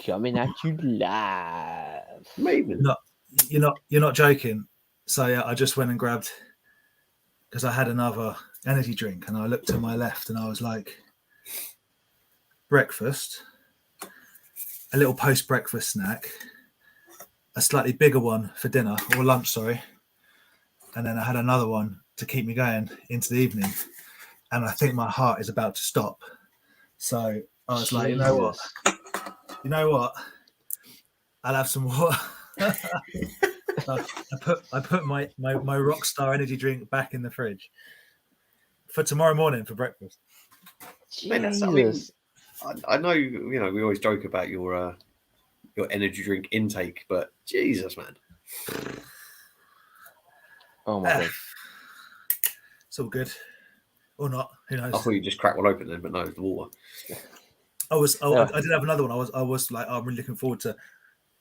coming at you live. Maybe. You're not joking. So yeah, I just went and grabbed, because I had another energy drink, and I looked to my left and I was like, breakfast, a little post-breakfast snack, a slightly bigger one for dinner or lunch, sorry. And then I had another one to keep me going into the evening. And I think my heart is about to stop. So I was like, you know what? I'll have some water. I put my Rockstar energy drink back in the fridge for tomorrow morning for breakfast. Man, I know, we always joke about your energy drink intake, but Jesus, man. Oh my god. It's all good. Or not, who knows? I thought you just cracked one open then, but no, it's the water. I did have another one. I was like, I'm really looking forward to.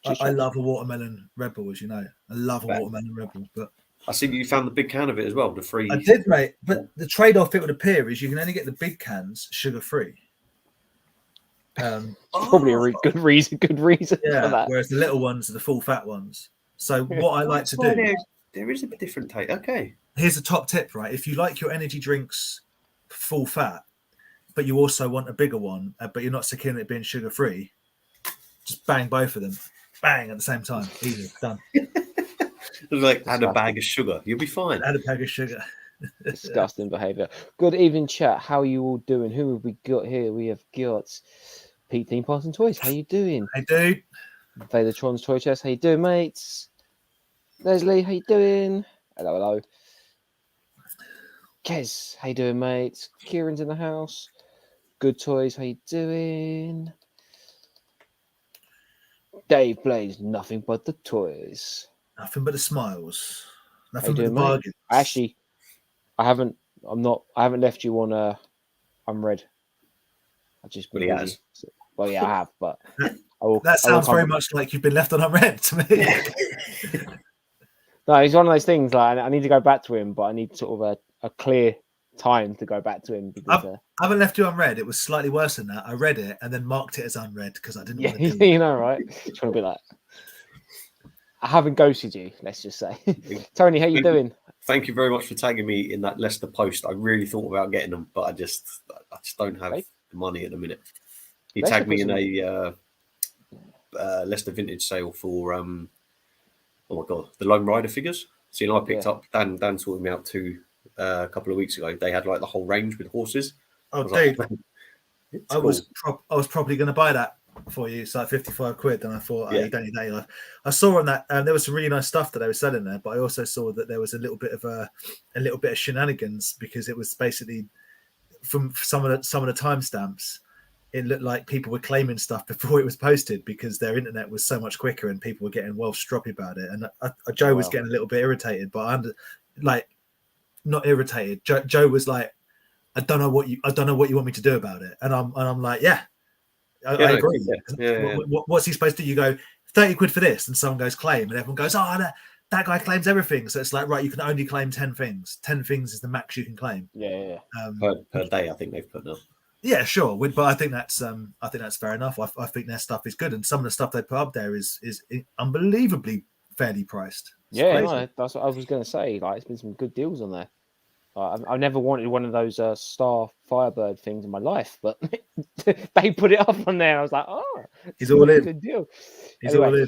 I love a watermelon Red Bull, as you know. I love a watermelon Red Bull, but I see you found the big can of it as well. The free. I did, mate. But the trade-off, it would appear, is you can only get the big cans sugar-free. Probably a good reason for that. Whereas the little ones are the full fat ones. So what I like to do, there is a bit different taste. Okay. Here's a top tip, right? If you like your energy drinks full fat, but you also want a bigger one, but you're not secure in it being sugar-free, just bang both of them. Bang at the same time. Easy. Done. Like, add a bag of sugar. You'll be fine. Add a bag of sugar. Disgusting behaviour. Good evening, chat. How are you all doing? Who have we got here? We have got Pete Theme Parts and Toys. How you doing? Hey, dude. Vadertron's Toy Chest. How you doing, mates? Leslie, how you doing? Hello. Kez, how you doing, mates? Kieran's in the house. Good Toys, how you doing? Dave Blaze, nothing but the toys. Nothing but the smiles. Nothing but the bargains. Actually, I haven't left you on unread. I just he has. Well, yeah, I have, but that sounds very much like you've been left on unread to me. No, he's one of those things. Like, I need to go back to him, but I need sort of a clear time to go back to him. Because, I haven't left you unread. It was slightly worse than that. I read it and then marked it as unread because I didn't want to do it. You know, right? Trying to be like, I haven't ghosted you, let's just say. Tony, how you doing? Thank you very much for tagging me in that Leicester post. I really thought about getting them, but I just don't have the money at the minute. He tagged me in a Leicester vintage sale for oh my god, the Lone Rider figures. So I picked up Dan sorted me out a couple of weeks ago. They had like the whole range with horses. Oh, dude, I was probably going to buy that for you. It's like 55 quid. And I thought, you don't need that. I saw on that there was some really nice stuff that they were selling there, but I also saw that there was a little bit of shenanigans, because it was basically from some of the timestamps. It looked like people were claiming stuff before it was posted because their internet was so much quicker and people were getting well stroppy about it. And Joe was getting a little bit irritated, but not irritated. Joe was like, I don't know what you want me to do about it. And I'm like, I agree. Yeah. What's he supposed to do? You go 30 quid for this, and someone goes claim, and everyone goes, that guy claims everything. So it's like, right, you can only claim 10 things. 10 things is the max you can claim. Yeah. Per day, I think they've put now. Yeah, sure, but I think that's fair enough. I think their stuff is good, and some of the stuff they put up there is unbelievably fairly priced. That's what I was going to say. Like, it's been some good deals on there. I've never wanted one of those Star Firebird things in my life, but they put it up on there. I was like, he's all in. Good deal. He's all in.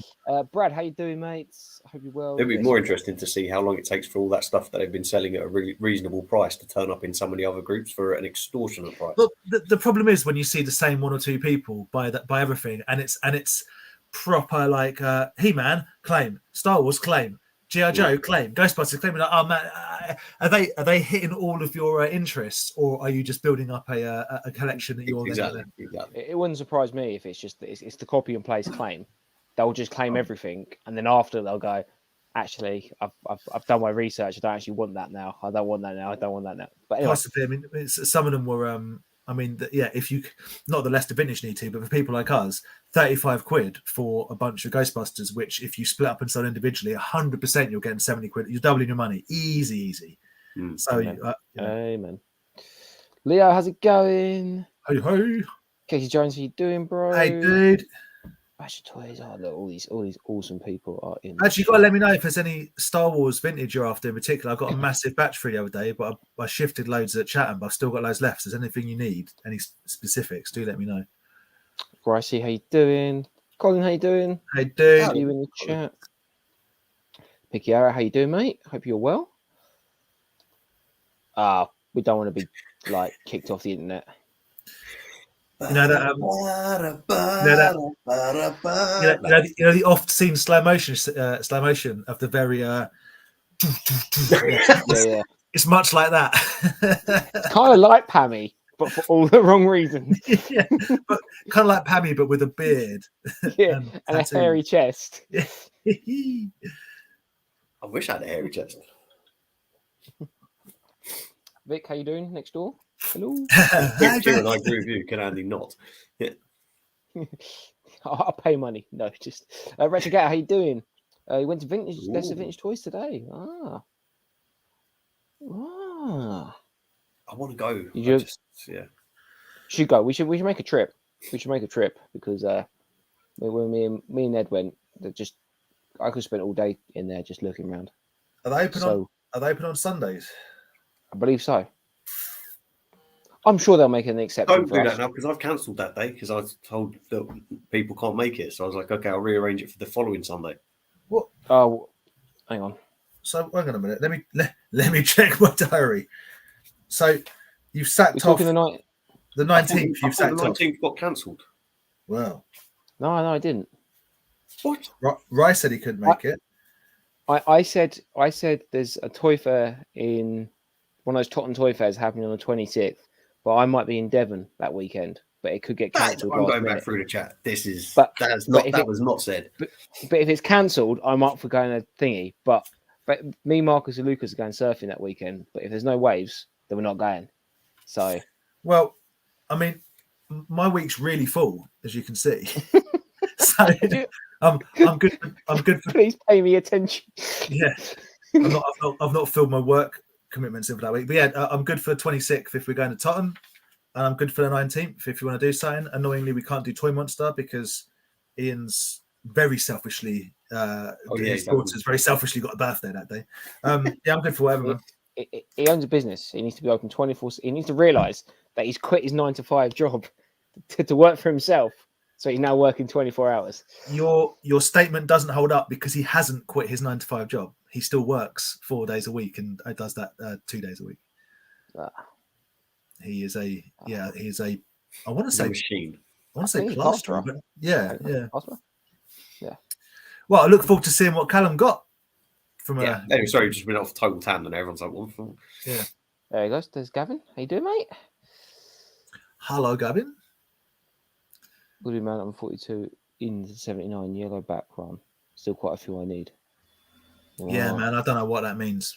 Brad, how you doing, mates? I hope you're well. It'll be more interesting to see how long it takes for all that stuff that they've been selling at a really reasonable price to turn up in some of the other groups for an extortionate price. Well, the problem is when you see the same one or two people buy everything, and it's proper like He-Man claim, Star Wars claim, G.I. Joe claim, Ghostbusters claim. Like, oh man, are they hitting all of your interests, or are you just building up a collection that you're exactly. It wouldn't surprise me if it's just it's the copy and paste claim. They'll just claim everything, and then after they'll go, actually, I've done my research. I don't actually want that now. I don't want that now. I don't want that now. But anyway. Possibly, I mean, some of them were. If you, not the Leicester Vintage need to, but for people like us, 35 quid for a bunch of Ghostbusters, which if you split up and sell individually, 100% you're getting 70 quid. You're doubling your money. Easy. So, Amen. Leo, how's it going? Hey. Casey Jones, how you doing, bro? Hey, dude. Ratchet Toys. Oh, look, all these awesome people are in. Actually, you got to let me know if there's any Star Wars vintage you're after in particular. I got a massive batch for the other day, but I shifted loads at Chatham, but I've still got loads left. So, if there's anything you need, any specifics, do let me know. Gricey, how you doing? Colin, how you doing? Hey, dude. See you in the chat. Picchiara, how you doing, mate? Hope you're well. We don't want to be like kicked off the internet. You know that, you know the oft-seen slow motion of the very Yeah. It's much like that. It's kind of like Pammy, but for all the wrong reasons. Yeah, but kind of like Pammy, but with a beard. Yeah, and a hairy chest. I wish I had a hairy chest. Vic, how you doing next door? Hello. And I agree with you. Can Andy not? Yeah. I'll pay money. No, just Retro Gator, how you doing? You went to Vintage Toys today. I want to go. Yeah. Should go. We should make a trip. We should make a trip because when me and Ed went, I could spend all day in there just looking around. Are they open on Sundays? I believe so. I'm sure they'll make an exception. Don't do that now because I've cancelled that day because I was told that people can't make it. So I was like, okay, I'll rearrange it for the following Sunday. What? Oh, hang on. So hang on a minute. Let me check my diary. So you've sacked off the 19th. You've sacked off. The 19th got cancelled. Wow. No, I didn't. What? Rice said he couldn't make it. I said there's a toy fair in one of those Tottenham toy fairs happening on the 26th, but I might be in Devon that weekend. But it could get cancelled. I'm going back through the chat. That was not said. But if it's cancelled, I'm up for going to thingy. But me, Marcus, and Lucas are going surfing that weekend. But if there's no waves, then we're not going. So, well, I mean, my week's really full, as you can see. So I'm good. I'm good. Please pay me attention. Yeah, I've not filled my work commitments in for that week. But yeah, I'm good for the 26th if we're going to Tottenham, and I'm good for the 19th if you want to do something. Annoyingly, we can't do Toy Monster because Ian's very selfishly, his daughter's very selfishly got a birthday that day. Yeah, I'm good for whatever, man. He owns a business. He needs to be open 24. He needs to realise that he's quit his 9-to-5 job to work for himself. So he's now working 24 hours. Your statement doesn't hold up because he hasn't quit his 9-to-5 job. He still works 4 days a week and does that 2 days a week. He is a I want to say machine. I want to say plasterer, but yeah. Yeah. Well, I look forward to seeing what Callum got from Anyway, sorry, just went off total tan and everyone's like, "What?" Yeah. There he goes. There's Gavin. How you doing, mate? Hello, Gavin. Good amount. I'm 42 in the 79 yellow back run. Still quite a few I need. Yeah, man. I don't know what that means.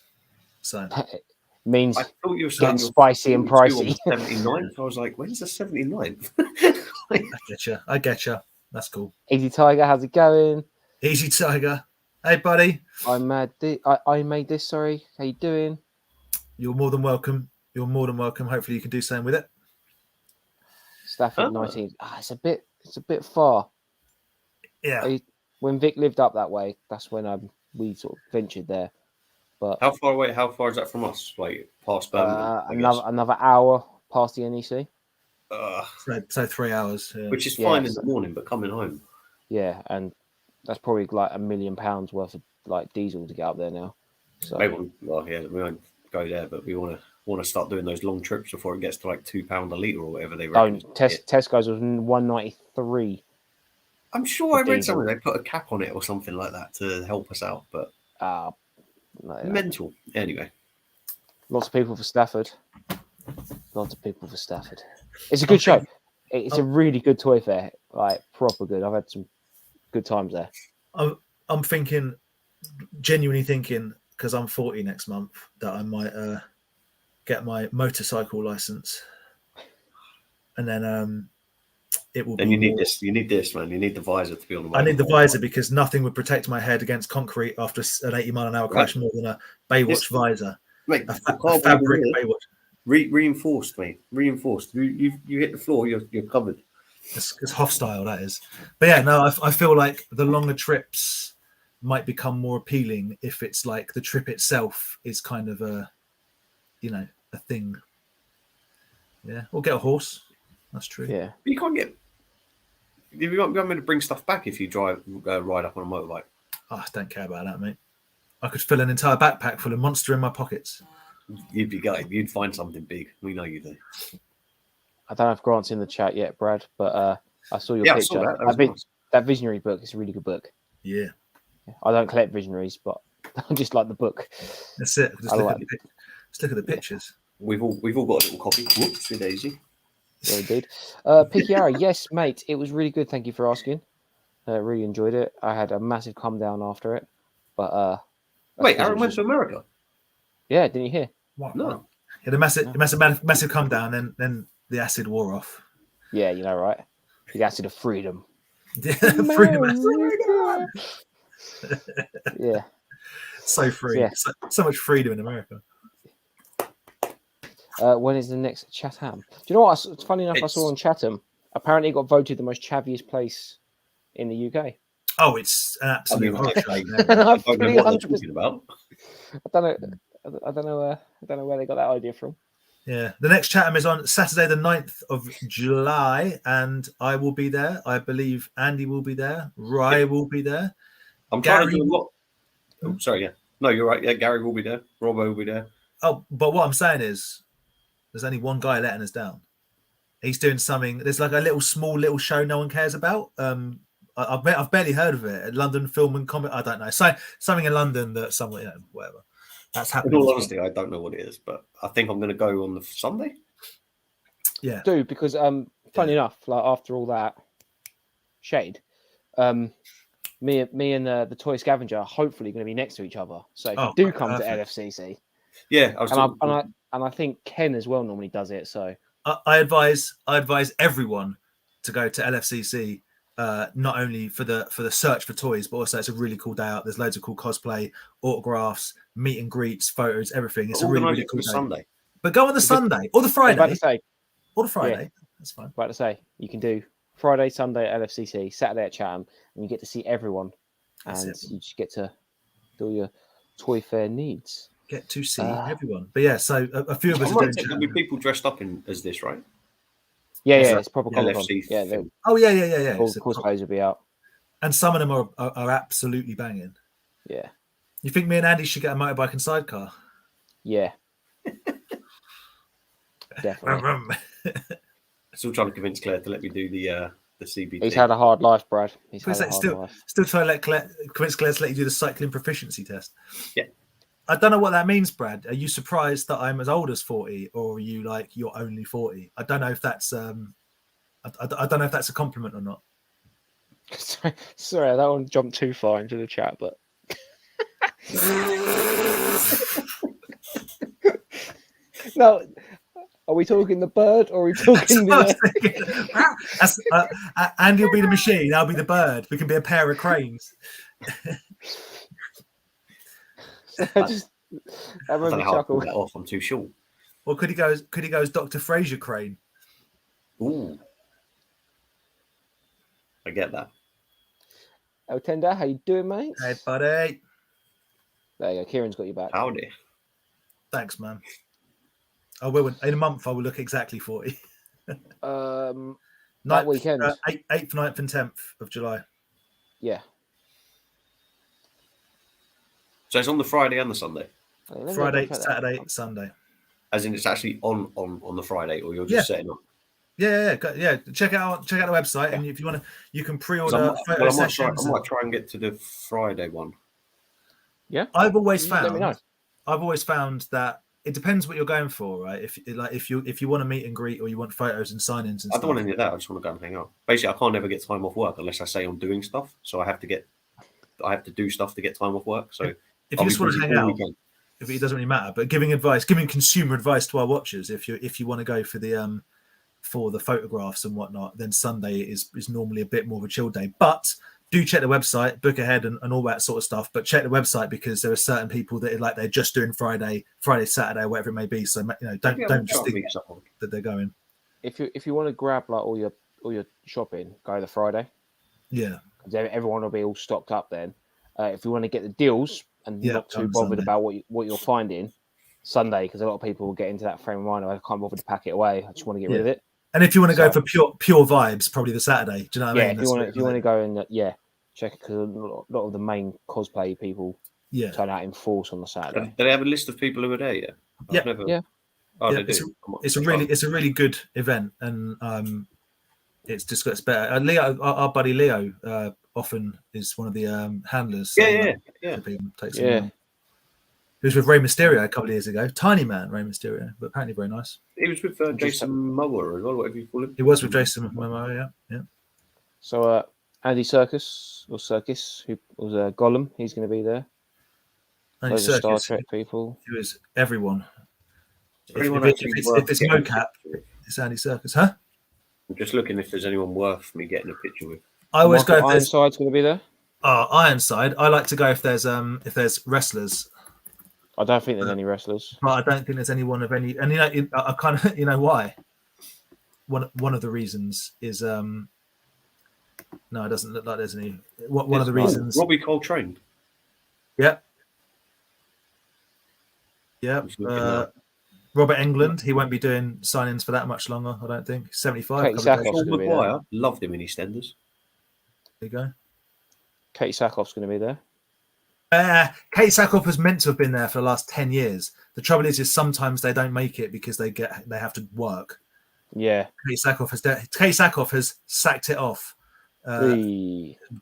So it means I thought you were saying spicy and pricey. 79th. I was like, when's the 79th? I get you. That's cool. Easy Tiger, how's it going? Easy Tiger. Hey, buddy. I made this. Sorry. How you doing? You're more than welcome. Hopefully, you can do something with it. Stafford 19. It's a bit far. Yeah. When Vic lived up that way, that's when we sort of ventured there. But how far away? How far is that from us? Like past Birmingham? Another hour past the NEC. So 3 hours. Yeah. Which is fine in the morning, but coming home. Yeah, and that's probably like £1 million worth of like diesel to get up there now. So we won't go there, but we want to start doing those long trips before it gets to like £2 a litre or whatever they reckon. Tesco's was 193. I'm sure I read somewhere they put a cap on it or something like that to help us out, but mental. Anyway. Lots of people for Stafford. It's a good show. It's a really good toy fair. Like proper good. I've had some good times there. I'm genuinely thinking, because I'm 40 next month, that I might get my motorcycle license, and then it will. Then you need this. You need this, man. You need the visor to be on the motorbike. I need the visor because nothing would protect my head against concrete after an 80-mile-an-hour crash more than a Baywatch visor. Mate, a fabric Baywatch. Reinforced, mate. Reinforced. You hit the floor, you're covered. It's Hofstyle, that is. But yeah, no, I feel like the longer trips might become more appealing if it's like the trip itself is kind of a thing. Yeah, or get a horse. That's true. Yeah, But you can't get. You won't be able to bring stuff back if you ride up on a motorbike. Oh, I don't care about that, mate. I could fill an entire backpack full of Monster in my pockets. You'd be going. You'd find something big. We know you do. I don't know if Grant's in the chat yet, Brad, but I saw your Yeah, I picture. saw that. That was nice. That Visionary book is a really good book. Yeah, I don't collect Visionaries, but I just like the book. that's it. Just look at the pictures. We've all got a little copy. Whoops, with Daisy. Yeah, indeed. Pikiara, yes, mate. It was really good. Thank you for asking. Really enjoyed it. I had a massive come down after it. But wait, Aaron went to America? Yeah, didn't you hear? What? No. Yeah, the massive come down, then the acid wore off. Yeah, you know, right? The acid of freedom. Yeah, freedom. Yeah. So free. Yeah. So much freedom in America. When is the next Chatham? Do you know what? It's funny enough, I saw on Chatham. Apparently, it got voted the most chavviest place in the UK. Oh, it's an absolute horror show. I don't know what they're talking about. I don't know where they got that idea from. Yeah, the next Chatham is on Saturday, the 9th of July, and I will be there. I believe Andy will be there. Rye will be there. I'm trying to do a lot. Oh, sorry, yeah. No, you're right. Yeah, Gary will be there. Robbo will be there. Oh, but what I'm saying is, there's only one guy letting us down. He's doing something. There's like a small little show no one cares about. I've barely heard of it. London Film and Comic. I don't know. So something in London that someone, whatever. That's happening. In all honesty, I don't know what it is, but I think I'm going to go on the Sunday. Yeah, do because funny enough, like after all that shade, me and the toy scavenger are hopefully going to be next to each other. So if you do come to LFCC, yeah, I think Ken as well normally does it. So I advise everyone to go to LFCC. Not only for the search for toys, but also it's a really cool day out. There's loads of cool cosplay, autographs, meet and greets, photos, everything. It's a really cool day. Sunday. But go on the Sunday or the Friday. Yeah. That's fine. About to say you can do Friday, Sunday at LFCC, Saturday at Chatham, and you get to see everyone, and you just get to do your toy fair needs. Get to see everyone. But yeah, so a few of us are doing. There'll be people dressed up as this, right? Yeah, it's proper Comic-Con. Yeah. Yeah. All the cosplays will be out, and some of them are absolutely banging. Yeah. You think me and Andy should get a motorbike and sidecar? Yeah. Definitely. Still trying to convince Claire to let me do the CBT. He's had a hard life, Brad. Still trying to convince Claire to let you do the cycling proficiency test. Yeah. I don't know what that means, Brad. Are you surprised that I'm as old as 40, or are you like you're only 40? I don't know if that's I don't know if that's a compliment or not. Sorry, that one jumped too far into the chat, but no. Are we talking the bird or are we talking the Andy will be the machine, I'll be the bird. We can be a pair of cranes. I don't know how to pull that off. I'm too short. Or could he go as Dr. Fraser Crane? Ooh. I get that. El Tender, how you doing, mate? Hey, buddy. There you go. Kieran's got you back. Howdy. Thanks, man. I will. In a month, I will look exactly 40. That weekend. 8th, 9th, and 10th of July. Yeah. So it's on the Friday and the Sunday? Friday, Saturday, Sunday. As in it's actually on the Friday, or you're just setting up? Yeah. Check out the website, and if you want to, you can pre-order photo sessions. I might try and get to the Friday one. Yeah, I've always found that it depends what you're going for, right? If you want to meet and greet, or you want photos and sign-ins and I don't want any of that. I just want to go and hang out. Basically, I can't ever get time off work unless I say I'm doing stuff. So I have to do stuff to get time off work. So if you just want to hang out, if it doesn't really matter. But giving consumer advice to our watchers, if you want to go for the photographs and whatnot, then Sunday is normally a bit more of a chill day. But do check the website, book ahead, and all that sort of stuff. But check the website, because there are certain people that they're just doing Friday, Saturday, whatever it may be. So don't just think that they're going. If you want to grab like all your shopping, go the Friday. Yeah. Because everyone will be all stocked up then. If you want to get the deals and Yeah, not too on bothered Sunday. about what you're finding, Sunday, because a lot of people will get into that frame of mind. I can't bother to pack it away. I just want to get rid of it. And if you want to go for pure vibes, probably the Saturday. Do you know what I mean? If you want to go and check it, because a lot of the main cosplay people turn out in force on the Saturday. Do they have a list of people who are there yet? Yeah. Oh, yeah, they do. It's a really good event, and it's just gets better. Leo, our buddy Leo, often is one of the handlers. So takes him around. He was with Rey Mysterio a couple of years ago. Tiny man, Rey Mysterio, but apparently very nice. He was with Jason Momoa as well, whatever you call him. He was with Jason Momoa, yeah. So Andy Serkis, who was Gollum, he's going to be there. Andy Those are Serkis, Star Trek people. He was everyone. If it's mocap, it's Andy Serkis, huh? I'm just looking if there's anyone worth me getting a picture with. I always go if Ironside's going to be there. Ironside. I like to go if there's wrestlers. I don't think there's any wrestlers. But I don't think there's anyone of any. And I kind of why. One of the reasons is no, it doesn't look like there's any. One of the reasons. Robbie Coltrane. Yeah. Robert Englund. He won't be doing sign-ins for that much longer. I don't think. 75. Paul Maguire. Loved him in EastEnders. There you go. Katie Sackhoff's going to be there. Kate Sackhoff was meant to have been there for the last 10 years. The trouble is sometimes they don't make it because they have to work. Yeah. Kate Sackhoff has sacked it off.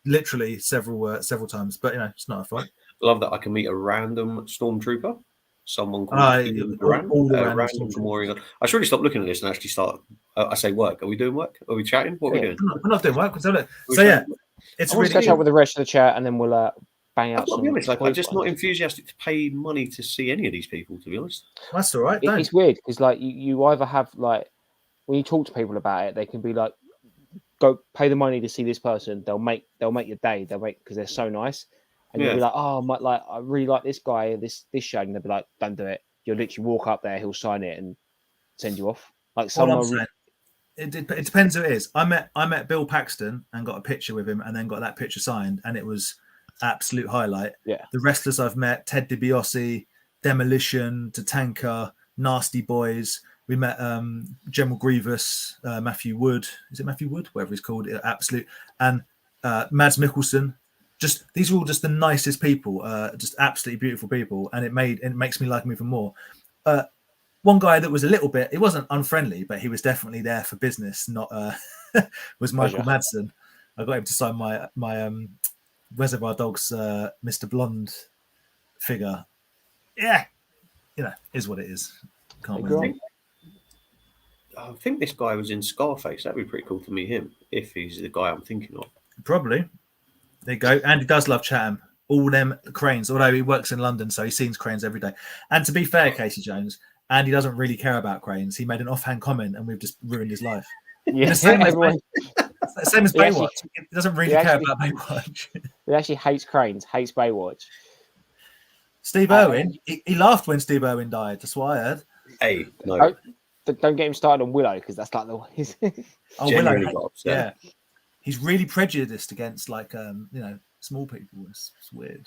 Literally several times, but it's not a fight. Love that I can meet a random stormtrooper. Someone called random from Oregon. I should really stop looking at this and actually start. I say work. Are we doing work? Are we chatting? What are we doing? We're not doing work. It's really catch up with the rest of the chat and then we'll bang out. I'll be honest, I'm just not enthusiastic to pay money to see any of these people. To be honest, that's all right. It's weird because you either have when you talk to people about it, they can be like, go pay the money to see this person. They'll make your day. Because they're so nice. And you'll be like, I really like this guy, this show, and they'll be like, don't do it. You'll literally walk up there, he'll sign it and send you off. Like it depends who it is. I met Bill Paxton and got a picture with him, and then got that picture signed, and it was absolute highlight. Yeah. The wrestlers I've met: Ted DiBiase, Demolition, Tatanka, Nasty Boys. We met General Grievous, Matthew Wood. Is it Matthew Wood? Whatever he's called. Absolute. And Mads Mikkelsen. These are all just the nicest people, just absolutely beautiful people, and it makes me like them even more. One guy that was a little bit, he wasn't unfriendly, but he was definitely there for business. Not was Michael Madsen. I got him to sign my Reservoir Dogs Mr. Blonde figure. Yeah, is what it is. I think this guy was in Scarface. That'd be pretty cool to meet him if he's the guy I'm thinking of. Probably. There you go. And he does love Chatham. All them cranes, although he works in London, so he sees cranes every day. And to be fair, Casey Jones, Andy doesn't really care about cranes. He made an offhand comment and we've just ruined his life. Yeah, same as Baywatch. He doesn't really care about Baywatch. He actually hates cranes, hates Baywatch. Steve Irwin, he laughed when Steve Irwin died. That's what I heard. Hey, no. Don't get him started on Willow because that's like Willow. Yeah. He's really prejudiced against small people. It's weird.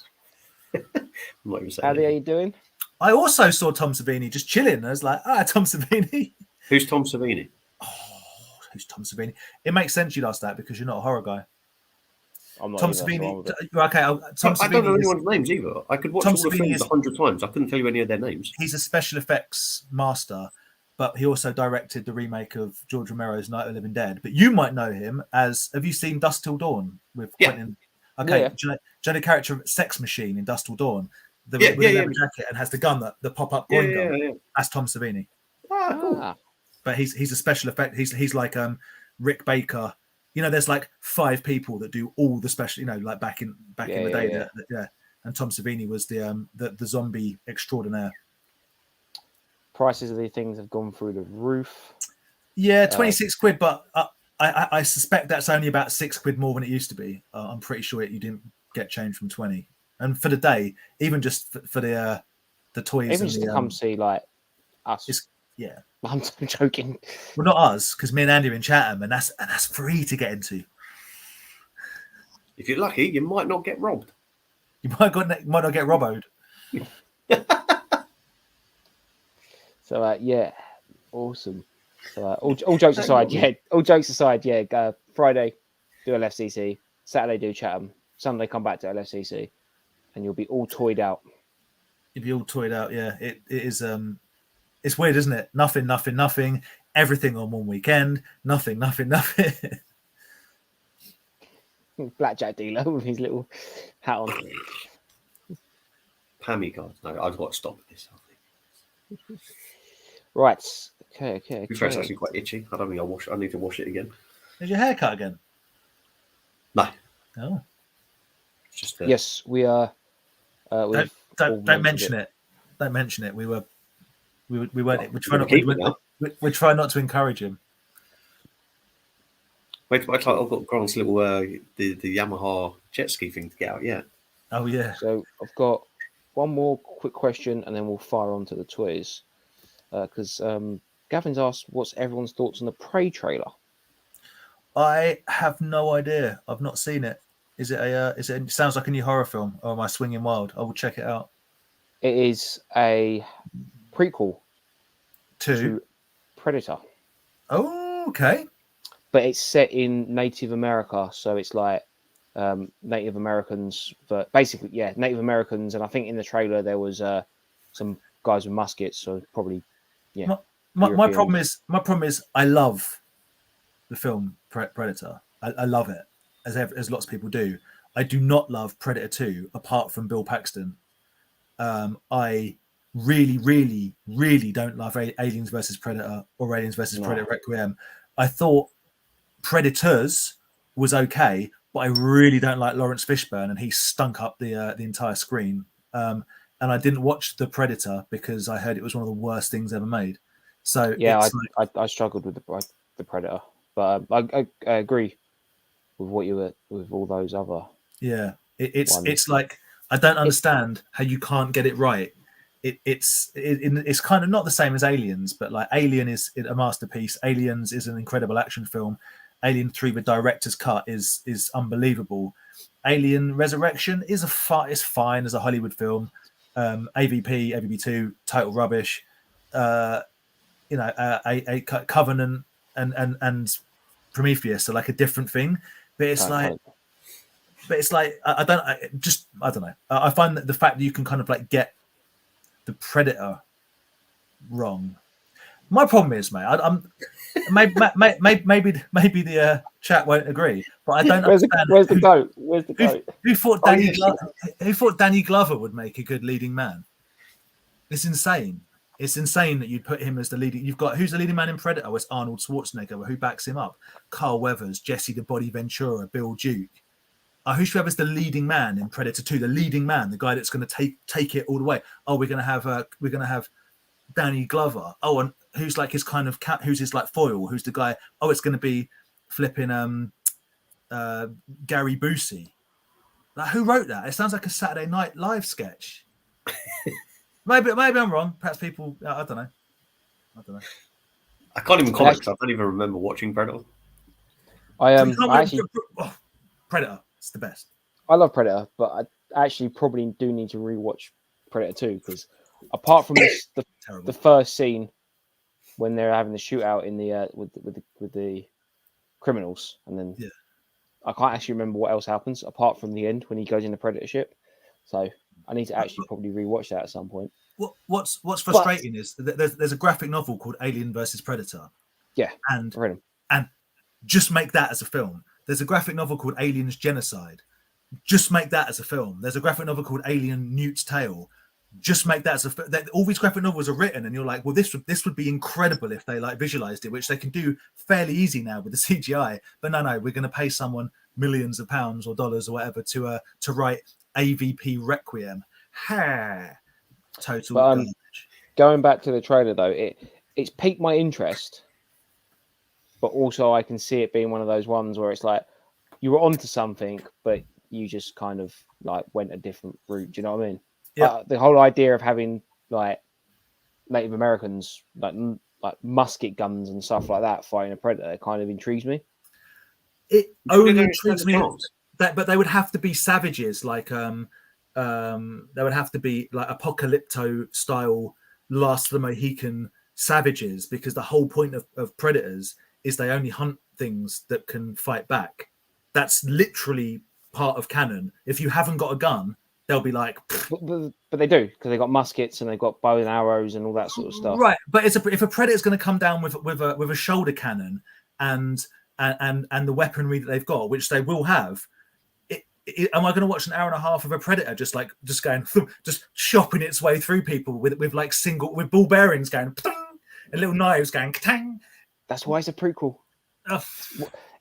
How are you doing? I also saw Tom Savini just chilling. I was like, Tom Savini. Who's Tom Savini? Oh, who's Tom Savini? It makes sense you'd ask that because you're not a horror guy. I'm not Tom Savini. Okay, Tom Savini. I don't know anyone's names either. I could watch all the films 100 times. I couldn't tell you any of their names. He's a special effects master, but he also directed the remake of George Romero's Night of the Living Dead. But you might know him as, have you seen Dusk Till Dawn with Quentin? Okay, yeah. Do you know the character of Sex Machine in Dusk Till Dawn? With the leather jacket and has the gun, the pop-up gun. Yeah. That's Tom Savini. Cool. But he's a special effect. He's like Rick Baker. There's like 5 people that do all the special. Like back in the day. Yeah. And Tom Savini was the zombie extraordinaire. Prices of these things have gone through the roof. Yeah, 26 quid, but I suspect that's only about 6 quid more than it used to be. I'm pretty sure you didn't get change from 20. And for the day, even just for the toys, even just to come see like us, Yeah, I'm joking. well, not us, because me and Andy are in Chatham, and that's free to get into. If you're lucky, you might not get robbed. You might not get robboed. So yeah, awesome. So all jokes aside, yeah. All jokes aside, yeah. Friday do LFCC, Saturday do Chatham, Sunday come back to LFCC, and you'll be all toyed out. You'll be all toyed out. Yeah, it is. It's weird, isn't it? Nothing. Everything on one weekend. Nothing. Blackjack dealer with his little hat on. Pammy cards. No, I've got to stop this. I think. Right. Okay. It's actually quite itchy. I don't think I need to wash it again. Is your hair cut again? No. Oh. It's just yes, we are. Don't mention it. Don't mention it. We weren't. We try not to encourage him. Wait, I've got Grant's little the Yamaha jet ski thing to get out. Yeah. Oh yeah. So I've got one more quick question, and then we'll fire on to the toys. Because Gavin's asked, "What's everyone's thoughts on the Prey trailer?" I have no idea. I've not seen it. Is it it sounds like a new horror film, or am I swinging wild? I will check it out. It is a prequel to Predator. Oh, okay. But it's set in Native America, so it's like Native Americans, but basically, yeah, Native Americans. And I think in the trailer there was some guys with muskets, so probably, yeah. My problem is I love the film Predator. I love it as lots of people do. I do not love Predator 2 apart from Bill Paxton. I really don't love Aliens versus Predator or Aliens versus Predator Requiem. I thought Predators was okay, but I really don't like Lawrence Fishburne, and he stunk up the entire screen. And I didn't watch The Predator because I heard it was one of the worst things ever made. So yeah, I struggled with the Predator, but I agree with what you were with all those other. Yeah, it's like I don't understand how you can't get it right. It's kind of not the same as Aliens, but like Alien is a masterpiece. Aliens is an incredible action film. Alien 3, the director's cut, is unbelievable. Alien Resurrection is fine as a Hollywood film. AVP 2, total rubbish. A Covenant and Prometheus are like a different thing, but it's like I don't know. I find that the fact that you can kind of like get the Predator wrong. My problem is, mate, I'm maybe the chat won't agree, but I don't understand. Where's the goat? Where's the goat? Who thought Danny Glover would make a good leading man? It's insane. It's insane that you'd put him as the leading. You've got who's the leading man in Predator? Oh, it's Arnold Schwarzenegger. Who backs him up? Carl Weathers, Jesse the Body Ventura, Bill Duke. Who should we have as the leading man in Predator 2? The leading man, the guy that's going to take it all the way. Oh, we're going to have Danny Glover. Oh, and who's like his kind of who's his like foil? Who's the guy? Oh, it's going to be flipping Gary Busey. Like, who wrote that? It sounds like a Saturday Night Live sketch. maybe I'm wrong. Perhaps people. I don't know. I can't even comment because I don't even remember watching Predator. Predator. It's the best. I love Predator, but I actually probably do need to rewatch Predator 2 because apart from the first scene when they're having the shootout in the with the criminals, and then I can't actually remember what else happens apart from the end when he goes in the Predator ship. So I need to actually probably rewatch that at some point. What's frustrating is that there's a graphic novel called Alien versus Predator. Yeah, and I read them. And just make that as a film. There's a graphic novel called Aliens Genocide. Just make that as a film. There's a graphic novel called Alien Newt's Tale. Just make that as a film. All these graphic novels are written, and you're like, well, this would be incredible if they like visualized it, which they can do fairly easy now with the CGI. But no, we're going to pay someone millions of pounds or dollars or whatever to write AVP Requiem. Total garbage. Going back to the trailer though, it's piqued my interest. But also, I can see it being one of those ones where it's like you were onto something, but you just kind of like went a different route. Do you know what I mean? Yeah. The whole idea of having like Native Americans, like like musket guns and stuff like that fighting a predator, it kind of intrigues me. It only intrigues me but they would have to be savages, like they would have to be like apocalypto style Last of the Mohican savages, because the whole point of predators is they only hunt things that can fight back. That's literally part of canon. If you haven't got a gun, they'll be like, but they do, because they've got muskets and they've got bow and arrows and all that sort of stuff. Right, but if a predator's going to come down with a shoulder cannon and the weaponry that they've got, which they will have, am I going to watch an hour and a half of a predator just going just chopping its way through people with ball bearings going and little knives going tang? That's why it's a prequel.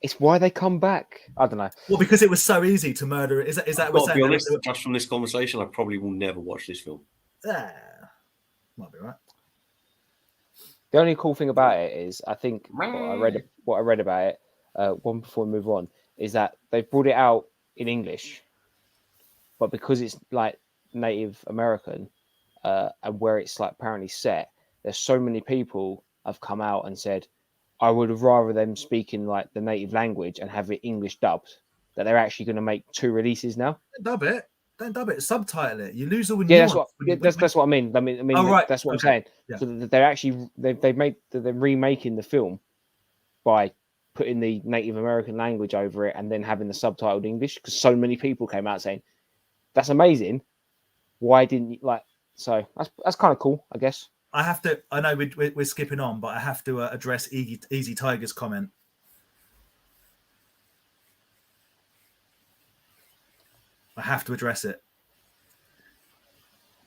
It's why they come back. I don't know. Well, because it was so easy to murder. Is that what's be honest? Just from this conversation, I probably will never watch this film. Might be right. The only cool thing about it is, I think what I read about it, one before we move on, is that they've brought it out in English, but because it's like Native American and where it's like apparently set, there's so many people have come out and said, I would have rather them speaking like the native language and have it English dubbed, that they're actually going to make 2 releases now. Don't dub it. Subtitle it. You lose all the nuance. That's what I mean. I mean, right. That's what I'm saying. Yeah. So they're actually they're remaking the film by putting the Native American language over it and then having the subtitled English, because so many people came out saying that's amazing. Why didn't you like? So that's kind of cool, I guess. I know we're skipping on, but I have to address Easy Tiger's comment. I have to address it.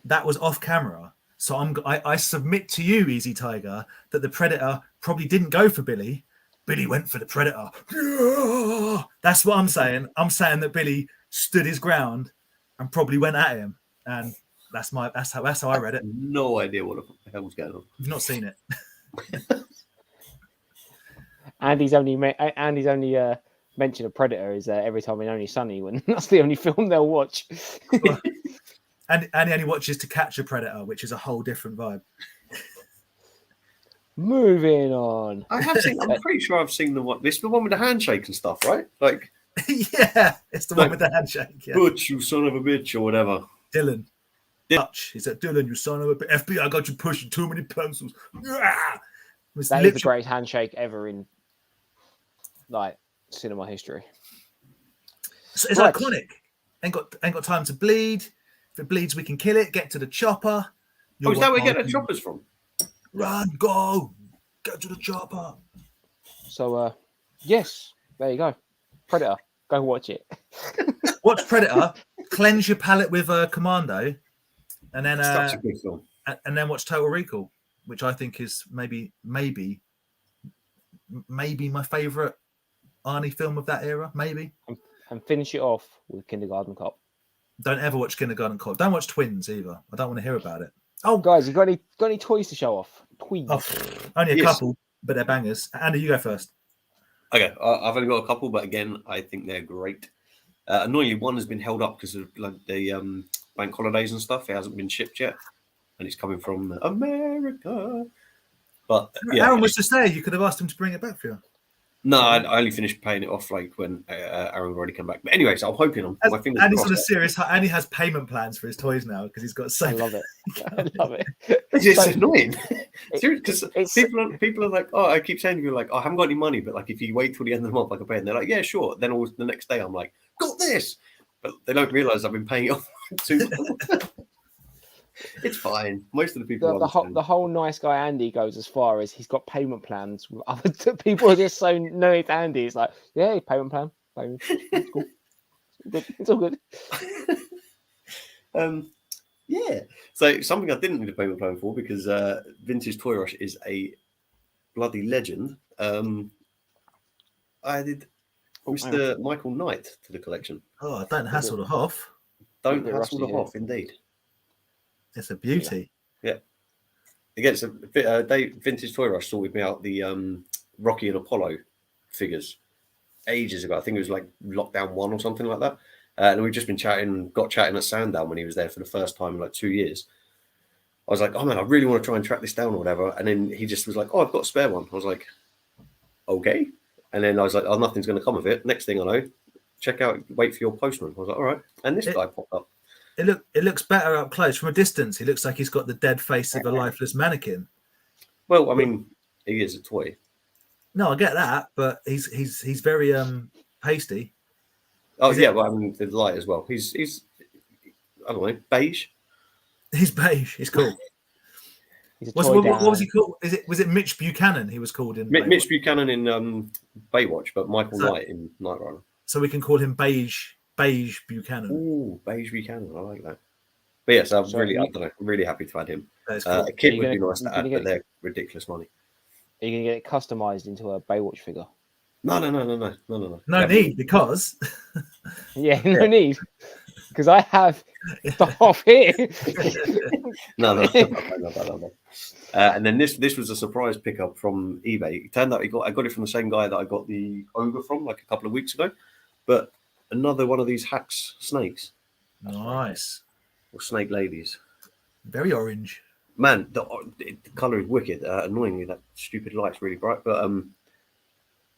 That was off camera, so I submit to you, Easy Tiger, that the predator probably didn't go for Billy. Billy went for the predator. Yeah! That's what I'm saying. I'm saying that Billy stood his ground and probably went at him, and that's how I read it. No idea what the hell was going on. You've not seen it. Andy's only mention of Predator is every time in Only Sunny, when that's the only film they'll watch. And he only watches To Catch a Predator, which is a whole different vibe. Moving on. I'm pretty sure I've seen the one. This is the one with the handshake and stuff, right? Like, yeah, it's the one with the handshake. Yeah. Butch, you son of a bitch, or whatever. Dylan. Dutch. He said, Dylan, you son of a bitch. FBI got you pushing too many pencils. That is the greatest handshake ever in like cinema history. So it's iconic. Ain't got time to bleed. If it bleeds, we can kill it. Get to the chopper. Is that where you get the choppers from? Run, go, get to the chopper. So, yes, there you go. Predator. Go watch it. Watch Predator. Cleanse your palate with Commando, and then such a good film. And then watch Total Recall, which I think is maybe my favorite Arnie film of that era. Maybe. And finish it off with Kindergarten Cop. Don't ever watch Kindergarten Cop. Don't watch Twins either. I don't want to hear about it. Oh, guys, you got any toys to show off? Twins. Oh, only a couple, but they're bangers. Andy, you go first. Okay, I've only got a couple, but again, I think they're great. Annoyingly, one has been held up because of like the bank holidays and stuff. It hasn't been shipped yet, and it's coming from America. But yeah, Aaron was just there. You could have asked him to bring it back for you. No, I only finished paying it off like when Aaron already come back. But anyways, I'm hoping my fingers Andy's on a serious. Andy has payment plans for his toys now because he's got so. I love it. I love it. It's annoying. Because people are like, oh, I keep saying to you like, oh, I haven't got any money, but like if you wait till the end of the month, I can pay. And they're like, yeah, sure. Then always the next day, I'm like, got this, but they don't realize I've been paying it off too long. It's fine. Most of the people. The whole nice guy Andy goes as far as he's got payment plans with other people. Are just so knowing to Andy. It's like, yeah, payment plan. It's cool. It's all good. Yeah. So something I didn't need a payment plan for because Vintage Toy Rush is a bloody legend. I did Mr. Michael Knight to the collection. Oh, don't hassle the Hoff. Don't hassle the Hoff, indeed. It's a beauty. Yeah. Again, so Vintage Toy Rush sorted me out the Rocky and Apollo figures ages ago. I think it was like Lockdown 1 or something like that. And we've just been got chatting at Sandown when he was there for the first time in like 2 years. I was like, oh man, I really want to try and track this down or whatever. And then he just was like, oh, I've got a spare one. I was like, okay. And then I was like, oh, nothing's going to come of it. Next thing I know, check out, wait for your postman. I was like, all right. And this guy popped up. It looks better up close. From a distance, he looks like he's got the dead face of a lifeless mannequin. Well, I mean, he is a toy. No, I get that, but he's very pasty. Oh yeah, well, I mean the light as well. He's I don't know, beige. He's beige. He's cool. What was he called? Was it Mitch Buchanan? He was called in Mitch Buchanan in Baywatch, but Michael Knight in Knight Rider. So we can call him Beige Buchanan. Ooh, Beige Buchanan. I like that. But yes, I don't know. I'm really happy to add him. Cool. A kid would be nice to add, but they're ridiculous money. Are you going to get it customized into a Baywatch figure? No. No need, because yeah, no need, because I have stuff here. No. And then this was a surprise pickup from eBay. It turned out I got it from the same guy that I got the ogre from like a couple of weeks ago, but another one of these Hacks snakes. Nice. Or snake ladies. Very orange. Man, the color is wicked. Annoyingly, that stupid light's really bright, but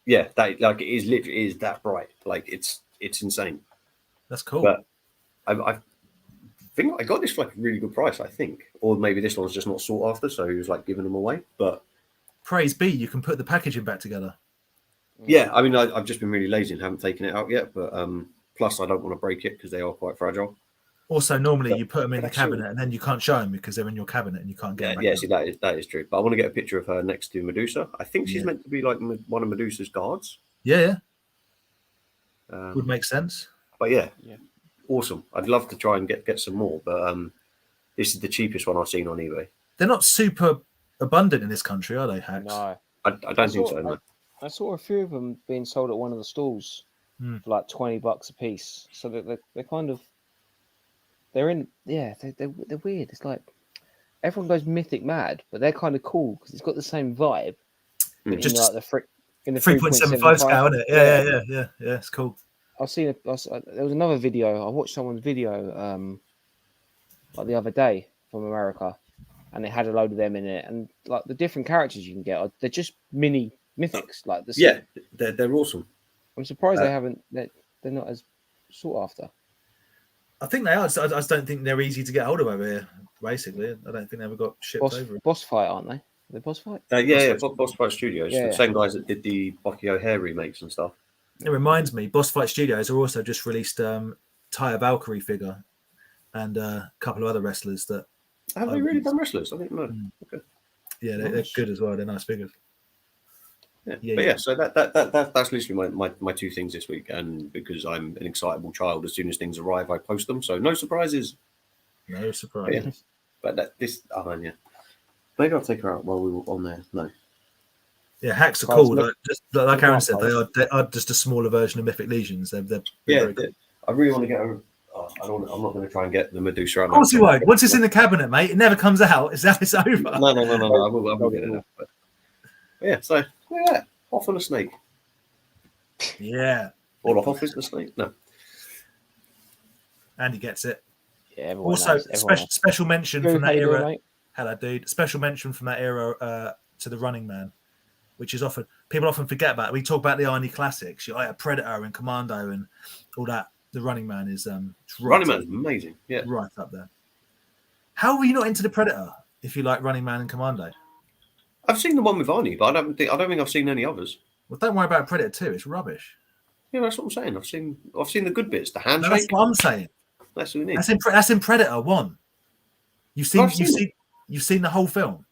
yeah, that like it is literally is that bright. Like it's insane. That's cool. But I think I got this for like a really good price. I think, or maybe this one's just not sought after, so he was like giving them away. But praise be, you can put the packaging back together. Yeah, I mean, I've just been really lazy and haven't taken it out yet. But plus, I don't want to break it because they are quite fragile. Also, normally you put them in the cabinet and then you can't show them because they're in your cabinet and you can't get them. Yeah, see, that is true. But I want to get a picture of her next to Medusa. I think she's meant to be like one of Medusa's guards. Yeah. Would make sense. But yeah, awesome. I'd love to try and get some more, but this is the cheapest one I've seen on eBay. They're not super abundant in this country, are they, Hacks? No. I don't think so, no. I saw a few of them being sold at one of the stalls for like $20 a piece. So they're kind of... They're weird. It's like everyone goes mythic mad, but they're kind of cool because it's got the same vibe. Just like the 3.75 scale, isn't it? Yeah. It's cool. There was another video. I watched someone's video like the other day from America, and it had a load of them in it, and like the different characters you can get, they're just mini mythics. Like they're awesome. I'm surprised they're not as sought after. I think they are. I just don't think they're easy to get hold of over here. Basically, I don't think they ever got shipped over. Boss Fight, aren't they? The Boss Fight. Boss Fight Studios. The same guys that did the Bucky O'Hare remakes and stuff. It reminds me, Boss Fight Studios are also just released Taya Valkyrie figure and a couple of other wrestlers that. Have they really done wrestlers? I didn't know. Okay. Yeah, they're good as well. They're nice figures. Yeah. So that's literally my two things this week, and because I'm an excitable child, as soon as things arrive, I post them. So no surprises. No surprises. But maybe I'll take her out while we were on there. No. Yeah, Hacks are cool. Like Aaron said, they are just a smaller version of Mythic Legions. They're very cool. I really want to get her. I'm not going to try and get the Medusa out. Of course you won't. Once it's in the cabinet, mate, it never comes out. It's over. No. I will get it out. But yeah, so Hoff and a snake. Yeah. Or the Hoff is the snake. No. And he gets it. Yeah. Also, special mention from that era. Hello, dude. Special mention from that era to the Running Man, which is people often forget about. We talk about the Arnie classics, Predator and Commando and all that. The Running Man is Running Man is amazing. Yeah, right up there. How are you not into the Predator if you like Running Man and Commando? I've seen the one with Arnie, but I don't think I've seen any others. Well, don't worry about Predator 2. It's rubbish. Yeah, that's what I'm saying. I've seen the good bits, the handshake. No, that's what I'm saying. That's what we need. That's in Predator 1. You've seen the whole film.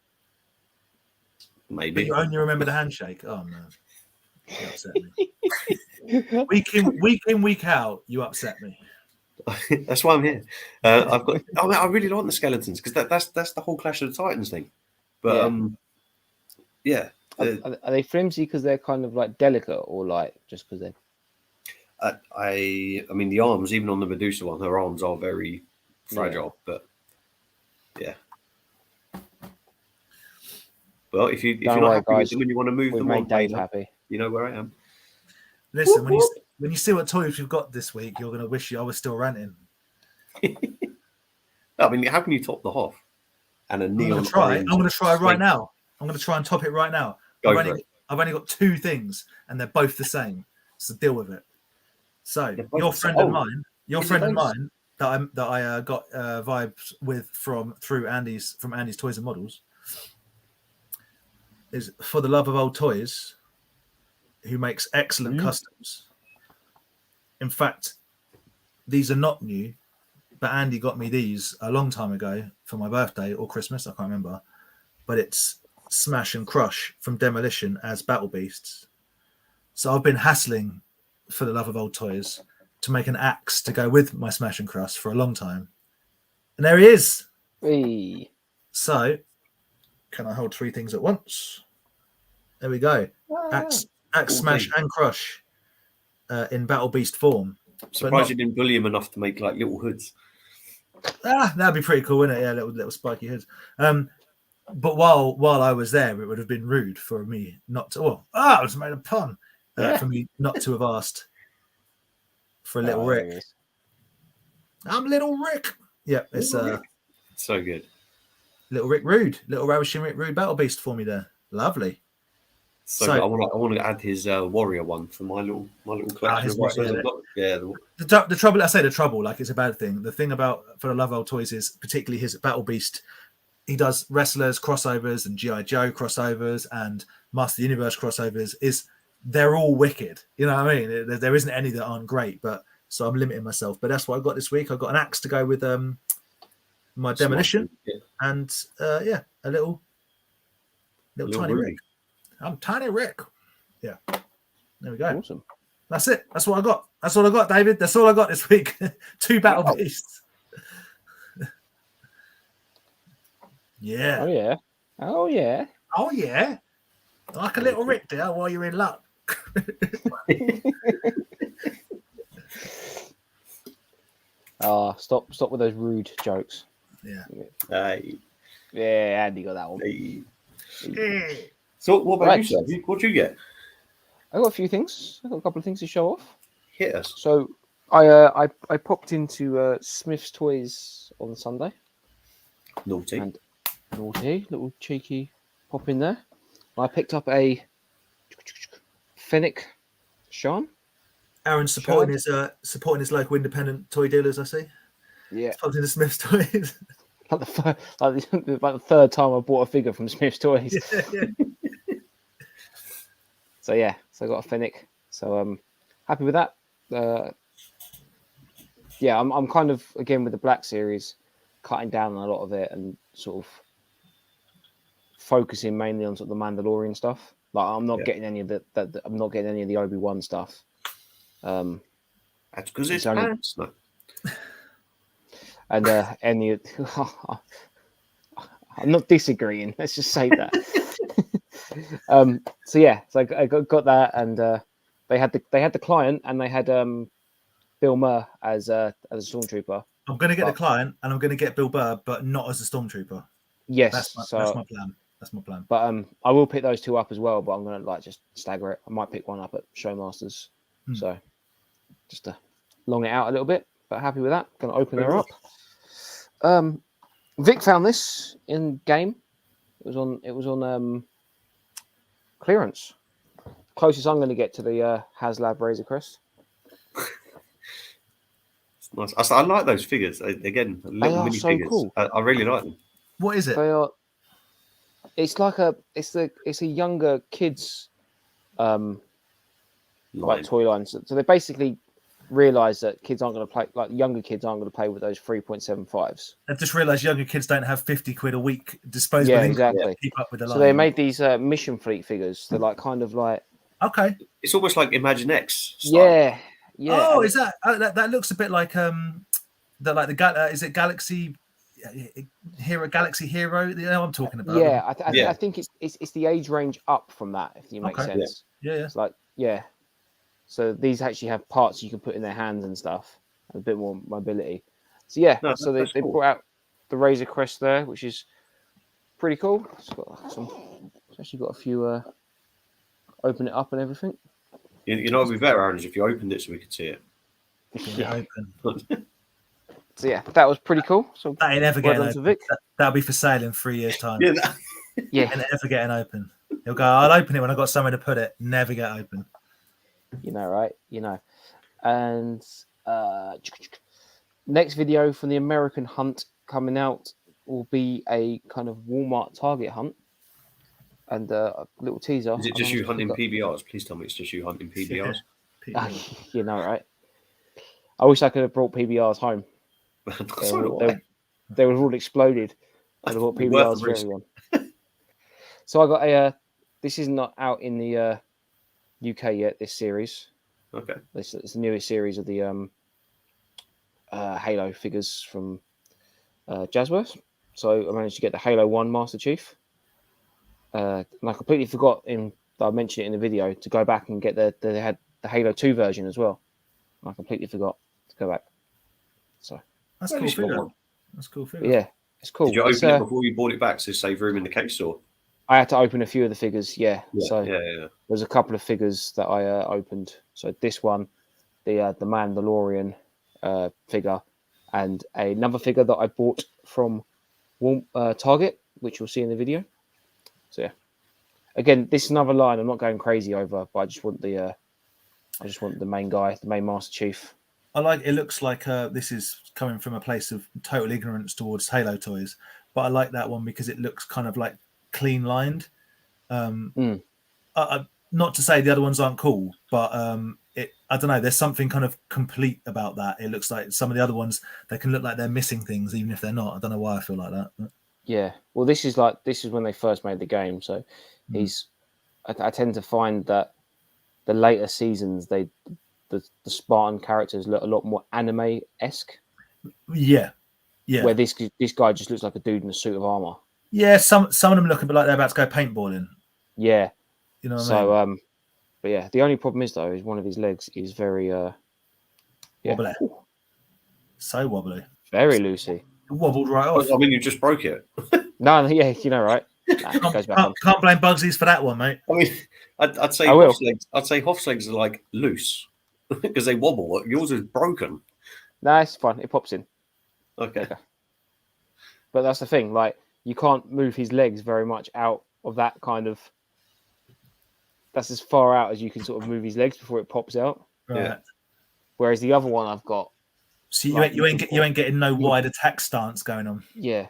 Maybe. But you only remember the handshake. Oh no. You upset me. week in, week out, you upset me. That's why I'm here. I really like the skeletons because that's the whole Clash of the Titans thing. But are they flimsy because they're kind of like delicate, or like just because they're? I mean, the arms, even on the Medusa one, her arms are very fragile. But yeah. Well, if you're not happy with them and you want to move them on, Dave happy. You know where I am. Listen, when you see what toys we've got this week, you're going to wish I was still ranting. I mean, how can you top the Hoff? and a I'm neon going to try. orange. I'm going to try right snake. now. I'm going to try and top it right now. Go I've for it. only got 2 things, and they're both the same. So deal with it. So They're both your the friend same. and mine, your Is it friend and those? mine that I got vibes with through Andy's Toys and Models is For the Love of Old Toys, who makes excellent customs. In fact, these are not new, but Andy got me these a long time ago for my birthday or Christmas, I can't remember. But it's Smash and Crush from Demolition as Battle Beasts. So I've been hassling For the Love of Old Toys to make an axe to go with my Smash and Crush for a long time. And there he is. Hey. So, can I hold 3 things at once? There we go. Axe Smash and Crush in Battle Beast form. Surprised you didn't bully him enough to make like little hoods. That'd be pretty cool, wouldn't it? Yeah, little spiky hoods. But while I was there, it would have been rude for me not to. I just made a pun. For me not to have asked for a little Rick. I'm Little Rick. Yeah, it's so good. Little Rick Rude, Little Ravishing Rick Rude Battle Beast for me there. Lovely. So I want to add his warrior one for my little collection. The trouble, I say the trouble, like it's a bad thing. The thing about For the Love of Old Toys is particularly his Battle Beast. He does wrestlers crossovers and G.I. Joe crossovers and Master Universe crossovers. They're all wicked. You know what I mean? There isn't any that aren't great, but so I'm limiting myself. But that's what I got this week. I got an axe to go with my Demolition and a little tiny Rick. I'm Tiny Rick. Yeah. There we go. Awesome. That's it. That's what I got. That's all I got, David. That's all I got this week. 2 Battle Beasts. Yeah. Oh yeah. Oh yeah. Oh yeah. Like a little Rick there while you're in luck. Stop with those rude jokes. Yeah. Yeah, Andy got that one. So what about you, Seb? What'd you get? I got a few things. I got a couple of things to show off. Hit us. So I popped into Smith's Toys on Sunday. Naughty. And naughty, little cheeky pop in there. I picked up a Fennec Sean. Aaron's supporting his local independent toy dealers, I see. Yeah. Popped into Smith's Toys. Like the 3rd time I bought a figure from Smith's Toys. Yeah. So I got a Fennec. So happy with that. I'm kind of again with the Black Series, cutting down on a lot of it and sort of focusing mainly on sort of the Mandalorian stuff. Like I'm not getting any of I'm not getting any of the Obi-Wan stuff. That's because it's pants. No. And any, I'm not disagreeing. Let's just say that. So I got that, and they had the client, and they had Bill Murr as a stormtrooper. I'm going to get the client, and I'm going to get Bill Burr, but not as a stormtrooper. Yes, that's my plan. That's my plan. But I will pick those 2 up as well. But I'm going to just stagger it. I might pick one up at Showmasters. So just to long it out a little bit. But happy with that. Going to open her up. Vic found this in game. It was on clearance. Closest I'm going to get to the HasLab Razor Crest. It's nice. I like those figures. Again, little mini figures. Cool. I really like them. What is it? They are. It's like it's a younger kids like toy line. So they basically realize that kids aren't going to play, like younger kids aren't going to play with those 3.75s. I've just realized younger kids don't have 50 quid a week disposable. Yeah, exactly. To keep up with the line. So they made these Mission Fleet figures. They're like kind of like it's almost like Imagine X style. Yeah. Oh, is that that looks a bit like is it Galaxy Hero? Galaxy Hero? You know what I'm talking about? Yeah, I think it's the age range up from that, if you make sense. Yeah. It's like So these actually have parts you can put in their hands and stuff, and a bit more mobility. So they cool. brought out the Razor Crest there, which is pretty cool. It's actually got a few. Open it up and everything. You know, it'd be better, Aaron, if you opened it so we could see it. Open. So yeah, that was pretty cool. So that ain't ever well getting done to open. Vic. That'll be for sale in 3 years' time. Yeah, Yeah, And ever getting open. He'll go, I'll open it when I've got somewhere to put it. Never get open. you know, right? You know. And next video from the American hunt coming out will be a kind of Walmart Target hunt. And a little teaser. is it just you hunting PBRs? Please tell me it's just you hunting PBRs. You know, right? I wish I could have brought PBRs home. They would have all exploded. I'd have brought PBRs for everyone. So I got a. This is not out in the UK yet. This series. Okay. It's the newest series of the Halo figures from Jazzworth. So I managed to get the Halo 1 Master Chief. And I completely forgot I mentioned it in the video to go back and get they had the Halo 2 version as well. I completely forgot to go back. So that's cool figure. That's cool figure. Yeah, it's cool. Did you open it before you bought it back to save room in the case, or? I had to open a few of the figures. Yeah. So yeah. There's a couple of figures that I opened. So this one, the Mandalorian figure, and another figure that I bought from Target, which you'll see in the video. So yeah, again, this is another line I'm not going crazy over, but I just want the main guy, the main Master Chief. I like. It looks like this is coming from a place of total ignorance towards Halo toys, but I like that one because it looks kind of like clean lined. Not to say the other ones aren't cool, but I don't know. There's something kind of complete about that. It looks like some of the other ones, they can look like they're missing things, even if they're not. I don't know why I feel like that. But. Yeah, well, this is when they first made the game. So I tend to find that the later seasons, the Spartan characters look a lot more anime-esque. Yeah. Where this guy just looks like a dude in a suit of armor. Yeah, some of them look a bit like they're about to go paintballing. Yeah. You know what I mean? But yeah, the only problem is though, is one of his legs is very wobbly. So wobbly. Very loosey. It wobbled right off. I mean, you just broke it. No, yeah, you know, right? Goes back on. Can't blame Bugsy's for that one, mate. I mean, I'd say Hoff's legs are like loose because they wobble. Yours is broken. No, it's fine. It pops in. Okay. But that's the thing. Like, you can't move his legs very much out of that kind of. That's as far out as you can sort of move his legs before it pops out. Right. Yeah. Whereas the other one I've got. So you ain't getting no wide attack stance going on. Yeah.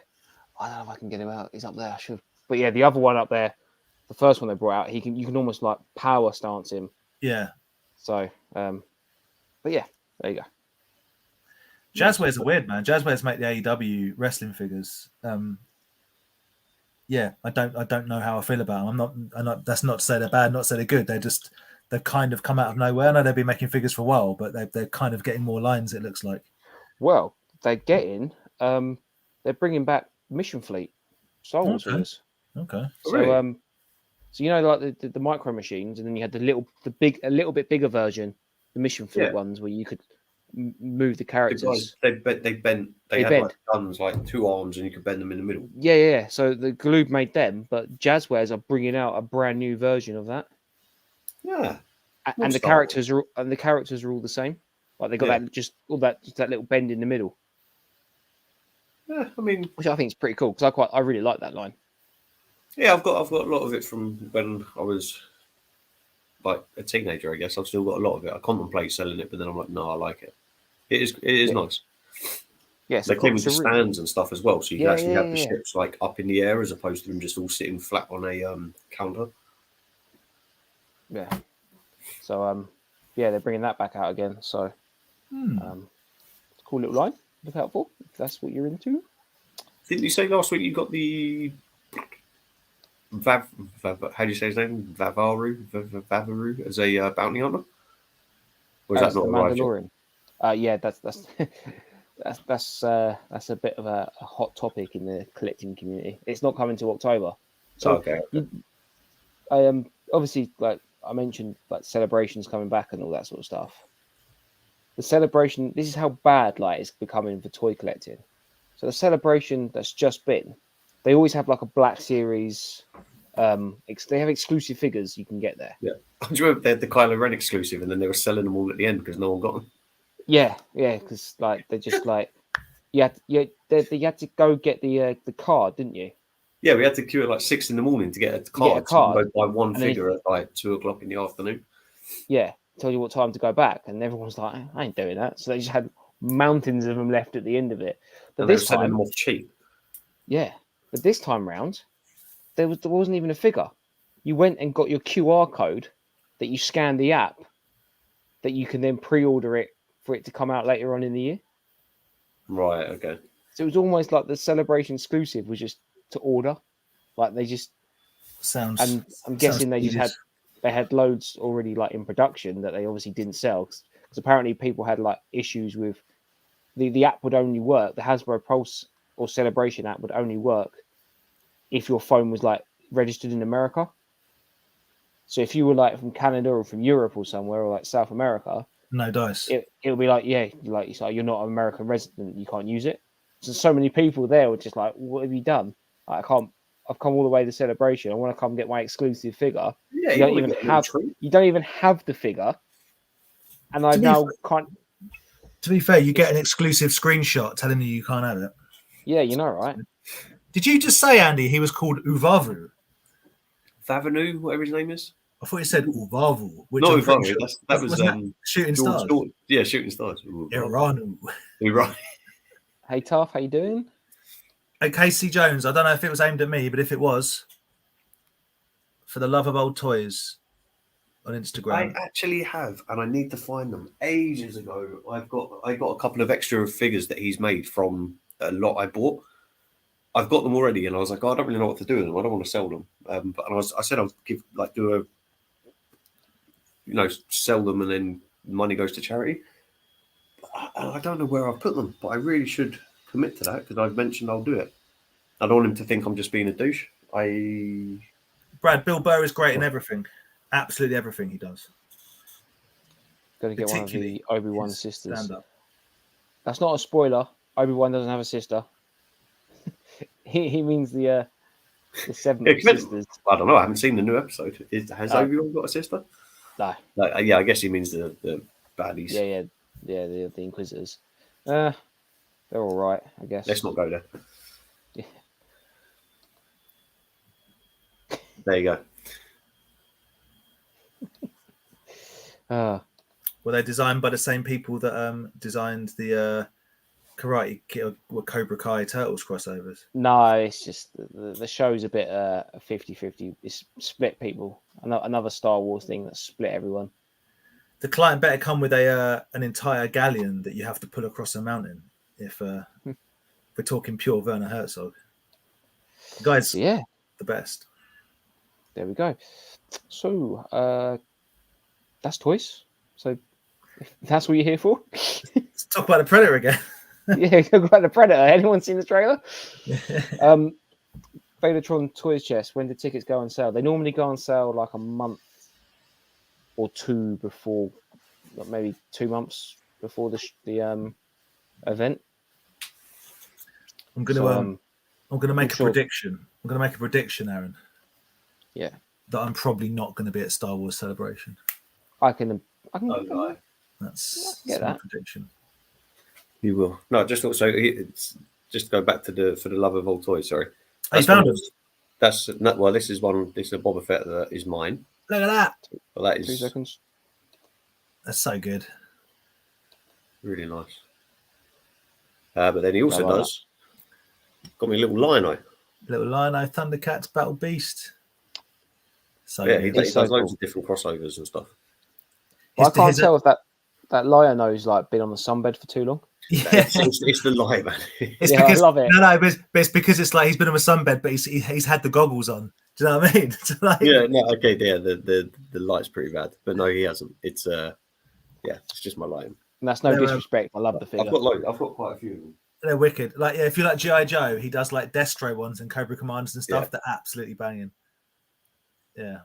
I don't know if I can get him out. He's up there. I should. But yeah, the other one up there, the first one they brought out, you can almost like power stance him. Yeah. So, but yeah, there you go. Jazzwares are weird, man. Jazzwares make the AEW wrestling figures. Yeah, I don't know how I feel about them. I'm not. That's not to say they're bad, not to say they're good. They've kind of come out of nowhere. I know they've been making figures for a while, but they're kind of getting more lines. It looks like. Well, they're they're bringing back Mission Fleet Star Wars figures. Okay. So really? So you know, like the micro machines, and then you had a little bit bigger version, the Mission Fleet ones, where you could move the characters. They had like guns, like 2 arms, and you could bend them in the middle. Yeah. So the Galoob made them, but Jazzwares are bringing out a brand new version of that. Yeah. And the characters are all the same. Like they got just that little bend in the middle. Yeah, I mean, which I think is pretty cool because I really like that line. Yeah, I've got a lot of it from when I was like a teenager. I guess I've still got a lot of it. I contemplate selling it, but then I'm like, no, I like it. It is nice. Yes, they came with the stands and stuff as well, so you can actually have the ships like up in the air as opposed to them just all sitting flat on a counter. Yeah. So they're bringing that back out again. So it's a cool little line. Look out for if that's what you're into. Didn't you say last week you got the Vav how do you say his name? Vavaru as a bounty hunter? Or is that not the Mandalorian? Yeah, that's a bit of a hot topic in the collecting community. It's not coming to October. So okay. Obviously, like I mentioned, like celebrations coming back and all that sort of stuff. The celebration, this is how bad like it's becoming for toy collecting. So the celebration that's just been, they always have like a Black Series. They have exclusive figures you can get there. Yeah, do you remember they had the Kylo Ren exclusive, and then they were selling them all at the end because no one got them. Yeah, because like they're just like you had to go get the card, didn't you? Yeah, we had to queue at like 6 in the morning to get a card. So you can go buy one figure at like 2 o'clock in the afternoon. Yeah, tell you what time to go back, and everyone's like, I ain't doing that. So they just had mountains of them left at the end of it. But And this they were selling time, them off cheap. yeah, but this time round, there wasn't even a figure. You went and got your QR code that you scanned the app that you can then pre-order it for it to come out later on in the year. Right. Okay. So it was almost like the Celebration exclusive was just to order. Like they just sounds. And I'm guessing they tedious. had loads already like in production that they obviously didn't sell because apparently people had like issues with the app would only work. The Hasbro Pulse or Celebration app would only work if your phone was like registered in America. So if you were like from Canada or from Europe or somewhere or like South America, no dice. It'll be like, yeah, like it's like you're not an American resident, you can't use it. So many people there were just like, what have you done? Like, I've come all the way to Celebration. I want to come get my exclusive figure. Yeah, you don't even have the figure, and I now can't. To be fair, you get an exclusive screenshot telling you can't have it. Yeah, you know, right? Did you just say, Andy, he was called Uvavu? Favanu, whatever his name is. I thought you said Uvavu. Not Uvavu. That was Shooting Stars. Yeah, Shooting Stars. Iranu. Right. Hey, Taff, how you doing? Hey, Casey Jones. I don't know if it was aimed at me, but if it was, for the love of old toys on Instagram. I actually have, and I need to find them. Ages ago, I got a couple of extra figures that he's made from a lot I bought. I've got them already, and I was like, I don't really know what to do with them. I don't want to sell them. I said I'll sell them, and then money goes to charity. I don't know where I've put them, but I really should commit to that because I've mentioned I'll do it. I don't want him to think I'm just being a douche. Brad, Bill Burr is great in everything. Absolutely everything he does. Got to get one of the Obi-Wan sisters. Stand-up. That's not a spoiler. Obi-Wan doesn't have a sister. he means the seven sisters. I don't know. I haven't seen the new episode. Has Obi-Wan got a sister? No. Yeah, I guess he means the baddies. Yeah. The Inquisitors. They're all right, I guess. Let's not go there. Yeah. There you go. Were they designed by the same people that designed the Karate Kid or Cobra Kai Turtles crossovers? No, it's just the show's a bit 50-50. It's split people. Another Star Wars thing that split everyone. The client better come with an entire galleon that you have to pull across a mountain. If we're talking pure Werner Herzog, the guy's the best. There we go. So that's toys. So if that's what you're here for. Let's talk about the Predator again. Yeah, talk about the Predator. Anyone seen the trailer? Vadertron Toys Chest. When do tickets go on sale? They normally go on sale like a month or two before, maybe 2 months before the event. I'm gonna make a prediction. I'm gonna make a prediction, Aaron. Yeah. That I'm probably not going to be at Star Wars Celebration. I can. That's that prediction. You will. No, just also it's just go back to for the love of all toys. Sorry, I found them. That's not well. This is one. This is a Boba Fett that is mine. Look at that. Well, that is 2 seconds. That's so good. Really nice. But then he also does. Got me a little Lino. Little Lino, Thundercats, Battle Beast. So yeah, he does loads of different crossovers and stuff. Well, I can't tell if that Liono's like been on the sunbed for too long. Yeah, it's the light, man. Because, I love it. No, but it's because it's like he's been on a sunbed, but he's had the goggles on. Do you know what I mean? Yeah, no, okay, yeah, the light's pretty bad, but no, he hasn't. It's it's just my lighting. And that's no disrespect. I love the figure. I've got quite a few of them. They're wicked. Like, if you like G.I. Joe, he does like Destro ones and Cobra Commanders and stuff. Yeah. They're absolutely banging. Yeah.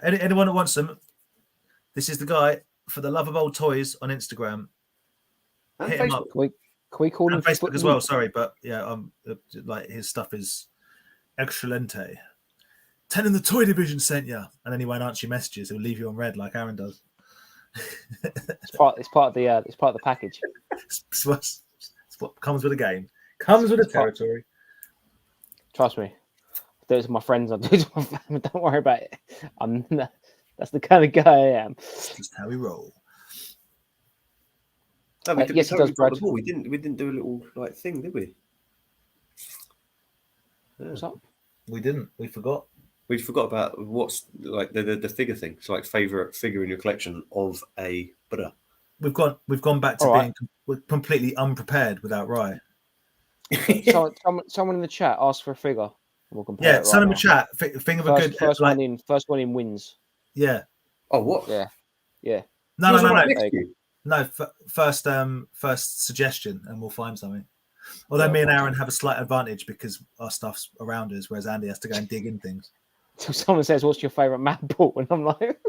Anyone that wants them, this is the guy for the love of old toys on Instagram. And hit him up. Can we call him Facebook as well? Sorry, but yeah, like his stuff is excelente. 10 in the toy division sent you, and then he won't answer your messages. He'll leave you on red like Aaron does. It's part of the package. It's what comes with a game. Comes with a territory. Trust me. I do it to my friends. I do it to my family. Don't worry about it. That's the kind of guy I am. That's just how we roll. No, we Yes, it does, Brad. We didn't do a little like thing, did we? Yeah. What's up? We didn't. We forgot. We forgot about what's like the figure thing. It's like favorite figure in your collection of a Buddha. We've gone back to being completely unprepared without Rye. Someone in the chat asked for a figure. We'll compare Yeah, someone in the chat. Think of a good first one in. First one in wins. Yeah. Oh, what? Yeah. No. First suggestion, and we'll find something. Although me and Aaron have a slight advantage because our stuff's around us, whereas Andy has to go and dig in things. So someone says, "What's your favorite Mad Ball?" And I'm like,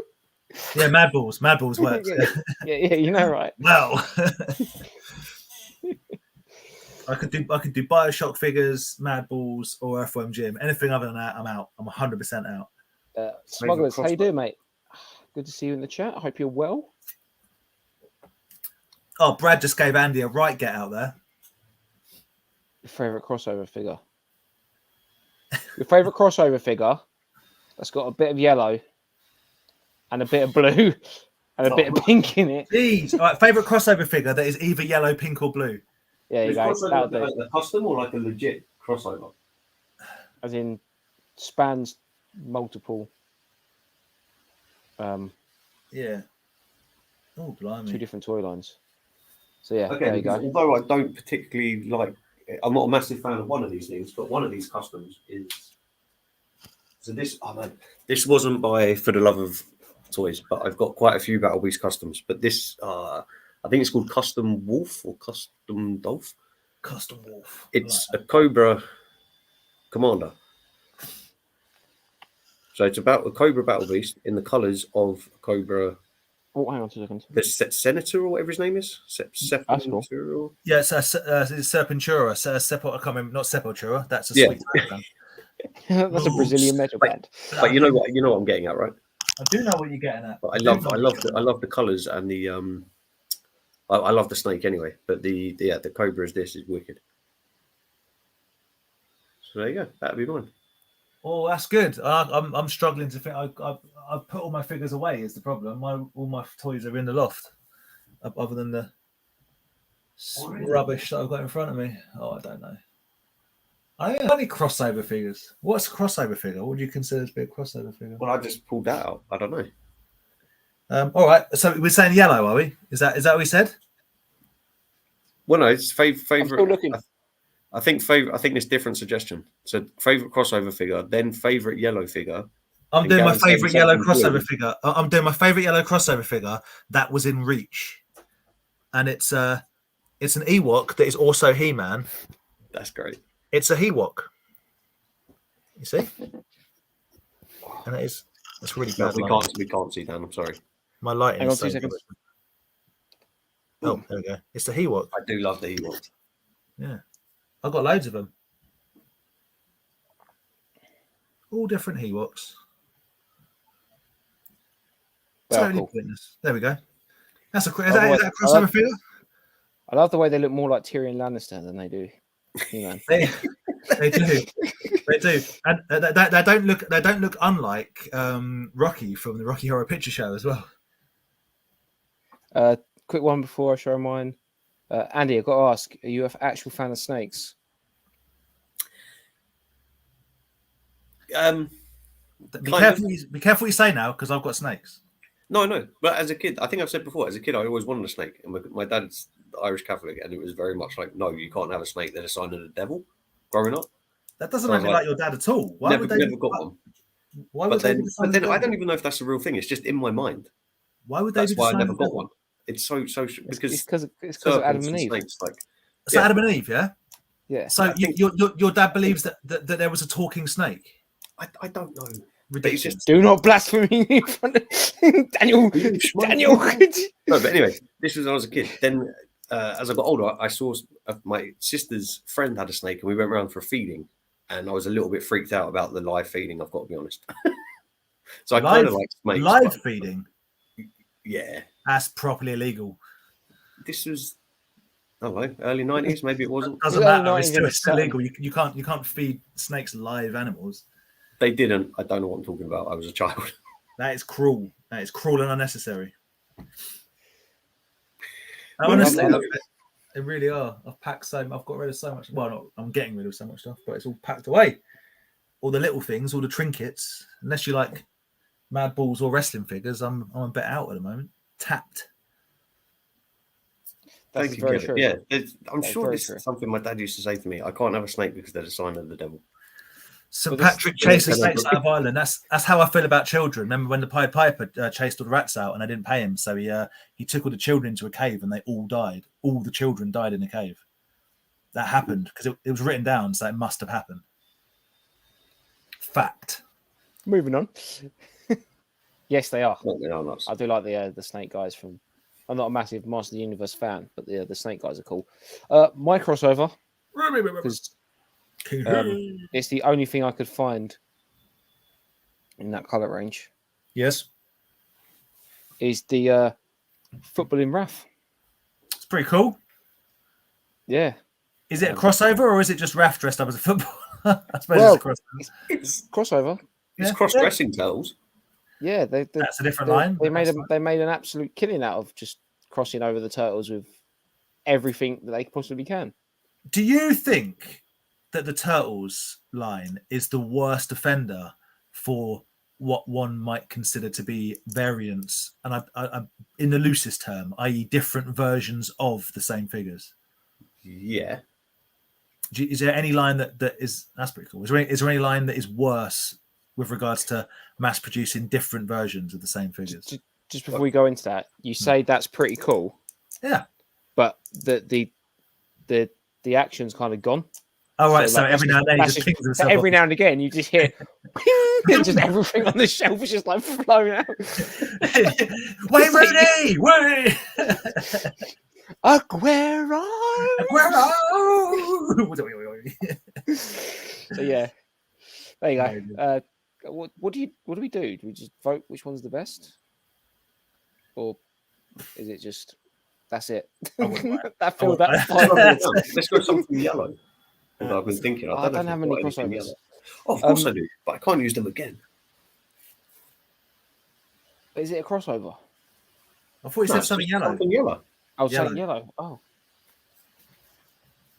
"Yeah, Mad Balls. Mad Balls works." yeah, you know, right? Well, I could do Bioshock figures, Mad Balls, or Earthworm Jim. Anything other than that, I'm out. I'm 100% out. Smugglers, how you doing, mate? Good to see you in the chat. I hope you're well. Oh, Brad just gave Andy a right get out there. Your favorite crossover figure? Your favorite crossover figure that's got a bit of yellow and a bit of blue and a bit of pink in it. Jeez. All right, favorite crossover figure that is either yellow, pink, or blue. Yeah, you go. Like a custom or like a legit crossover? As in spans multiple. Yeah. Oh, blimey. 2 different toy lines. So yeah, okay, there you go. Although I don't particularly like, I'm not a massive fan of one of these things, but one of these customs is. So this, this wasn't for the love of toys, but I've got quite a few Battle Beast customs. But this, I think it's called Custom Wolf or Custom Dolph. Custom Wolf. It's a Cobra Commander. So it's about a Cobra Battle Beast in the colours of Cobra. Oh, hang on 2 seconds. The Senator or whatever his name is. Cool. Yeah, it's Serpentura. I can't remember. Not Sepultura. That's a sweet band. That's a Brazilian metal band. But you know what I'm getting at, right? I do know what you're getting at. But I love the colours and the I love the snake anyway. But the Cobra is wicked. So there you go. That'd be mine. Oh, that's good. I'm struggling to think. I put all my figures away. Is the problem? All my toys are in the loft, other than the rubbish that I've got in front of me. Oh, I don't know. I don't have any crossover figures. What's a crossover figure? What do you consider to be a crossover figure? Well, I just pulled that out. I don't know. All right. So we're saying yellow, are we? Is that what we said? Well, no, it's favorite. I'm still looking. I think there's different suggestion. So favorite crossover figure, then favorite yellow figure. I'm doing my favorite yellow crossover figure. I'm doing my favorite yellow crossover figure that was in Reach, and it's an Ewok that is also He-Man. That's great. It's a Ewok. You see, and it's really bad. We can't see Dan. I'm sorry. My lighting. Hang on 2 seconds. Oh, there we go. It's the Ewok. I do love the Ewok. Yeah, I've got loads of them. All different Ewoks. Totally pointless. There we go. That's is that a crossover figure? I love the way they look more like Tyrion Lannister than they do. They do. They do, and they don't look unlike Rocky from the Rocky Horror Picture Show as well. Quick one before I show mine. Andy, I've got to ask: are you an actual fan of snakes? Be careful what you say now, because I've got snakes. No. But as a kid, I think I've said before, as a kid, I always wanted a snake. And my dad's Irish Catholic, and it was very much like, no, you can't have a snake. They're a sign of the devil. Growing up, that doesn't make me like your dad at all. Why never, would they? Never got one. Why would then I don't even know if that's a real thing. It's just in my mind. Why would they? That's why I never got one. It's so because it's of Adam and Eve. Snakes, so Adam and Eve, yeah. Yeah. So your dad believes that there was a talking snake. I don't know. Ridiculous. Do not blaspheme in front of Daniel. Daniel. No, but anyway, this was when I was a kid. Then, as I got older, I saw my sister's friend had a snake, and we went around for a feeding. And I was a little bit freaked out about the live feeding. I've got to be honest. So I kind of like snakes. Live feeding. Yeah, that's properly illegal. This was I don't know, early 90s, maybe it wasn't. Doesn't It was matter. early It's 90s still, and it's still it's illegal. You can't feed snakes live animals. They didn't. I don't know what I'm talking about. I was a child. That is cruel. That is cruel and unnecessary. Well, Honestly, no. they really are. I've got rid of so much. Well, not, I'm getting rid of so much stuff, but it's all packed away. All the little things, all the trinkets. Unless you like Mad Balls or wrestling figures, I'm a bit out at the moment. Tapped. That's Thank you, very Kevin. true. Yeah, I'm That's sure very this true. is something my dad used to say to me. I can't have a snake because they're the sign of the devil. St. Well, Patrick chases snakes out of Ireland. That's how I feel about children. Remember when the Pied Piper chased all the rats out and they didn't pay him, so he took all the children into a cave and they all died. All the children died in the cave. That happened because it was written down, so it must have happened. Fact. Moving on. Yes, they are. No, I do like the snake guys from. I'm not a massive Master of the Universe fan, but the snake guys are cool. My crossover because it's the only thing I could find in that color range. Yes, Is the footballing Raph. it's pretty cool. Yeah. Is it a crossover or is it just Raph dressed up as a footballer? I suppose Well, it's a crossover. It's Crossover. Yeah. cross-dressing turtles. Yeah, That's a different line. They made an absolute killing out of just crossing over the turtles with everything that they possibly can. Do you think that the Turtles line is the worst offender for what one might consider to be variants, and I in the loosest term, i.e., different versions of the same figures? Yeah. Is there any line that is that's pretty cool? Is there any line that is worse with regards to mass producing different versions of the same figures? Just before we go into that, you say that's pretty cool. Yeah. But the action's kind of gone. Oh right, so like, every now and then he just pings so himself. every now and again you just hear and just everything on the shelf is just like flowing out. Wait, Rooney! Wait! Aguero! So yeah. There you go. What do we do? Do we just vote which one's the best? Or is it just that's it? That filled that final. Let's go something yellow. I've been thinking. I don't have any crossovers. Yellow. Oh, of course I do, but I can't use them again. Is it a crossover? I thought you said something yellow. Something yellow. I was saying yellow. Oh,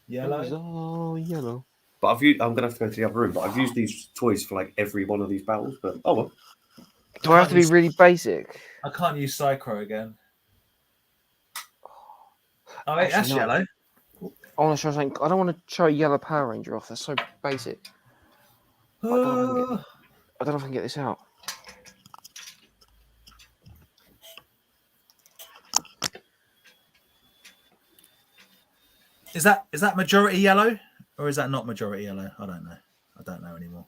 Yellow. Oh, yellow. But I'm gonna have to go to the other room. But I've used these toys for like every one of these battles. But oh well. Do I have to be really basic? I can't use Psycho again. Oh, wait, that's yellow. I want to show something. I don't want to show a yellow Power Ranger off. That's so basic. I don't know if I can get this out. Is that majority yellow or is that not majority yellow? I don't know. I don't know anymore.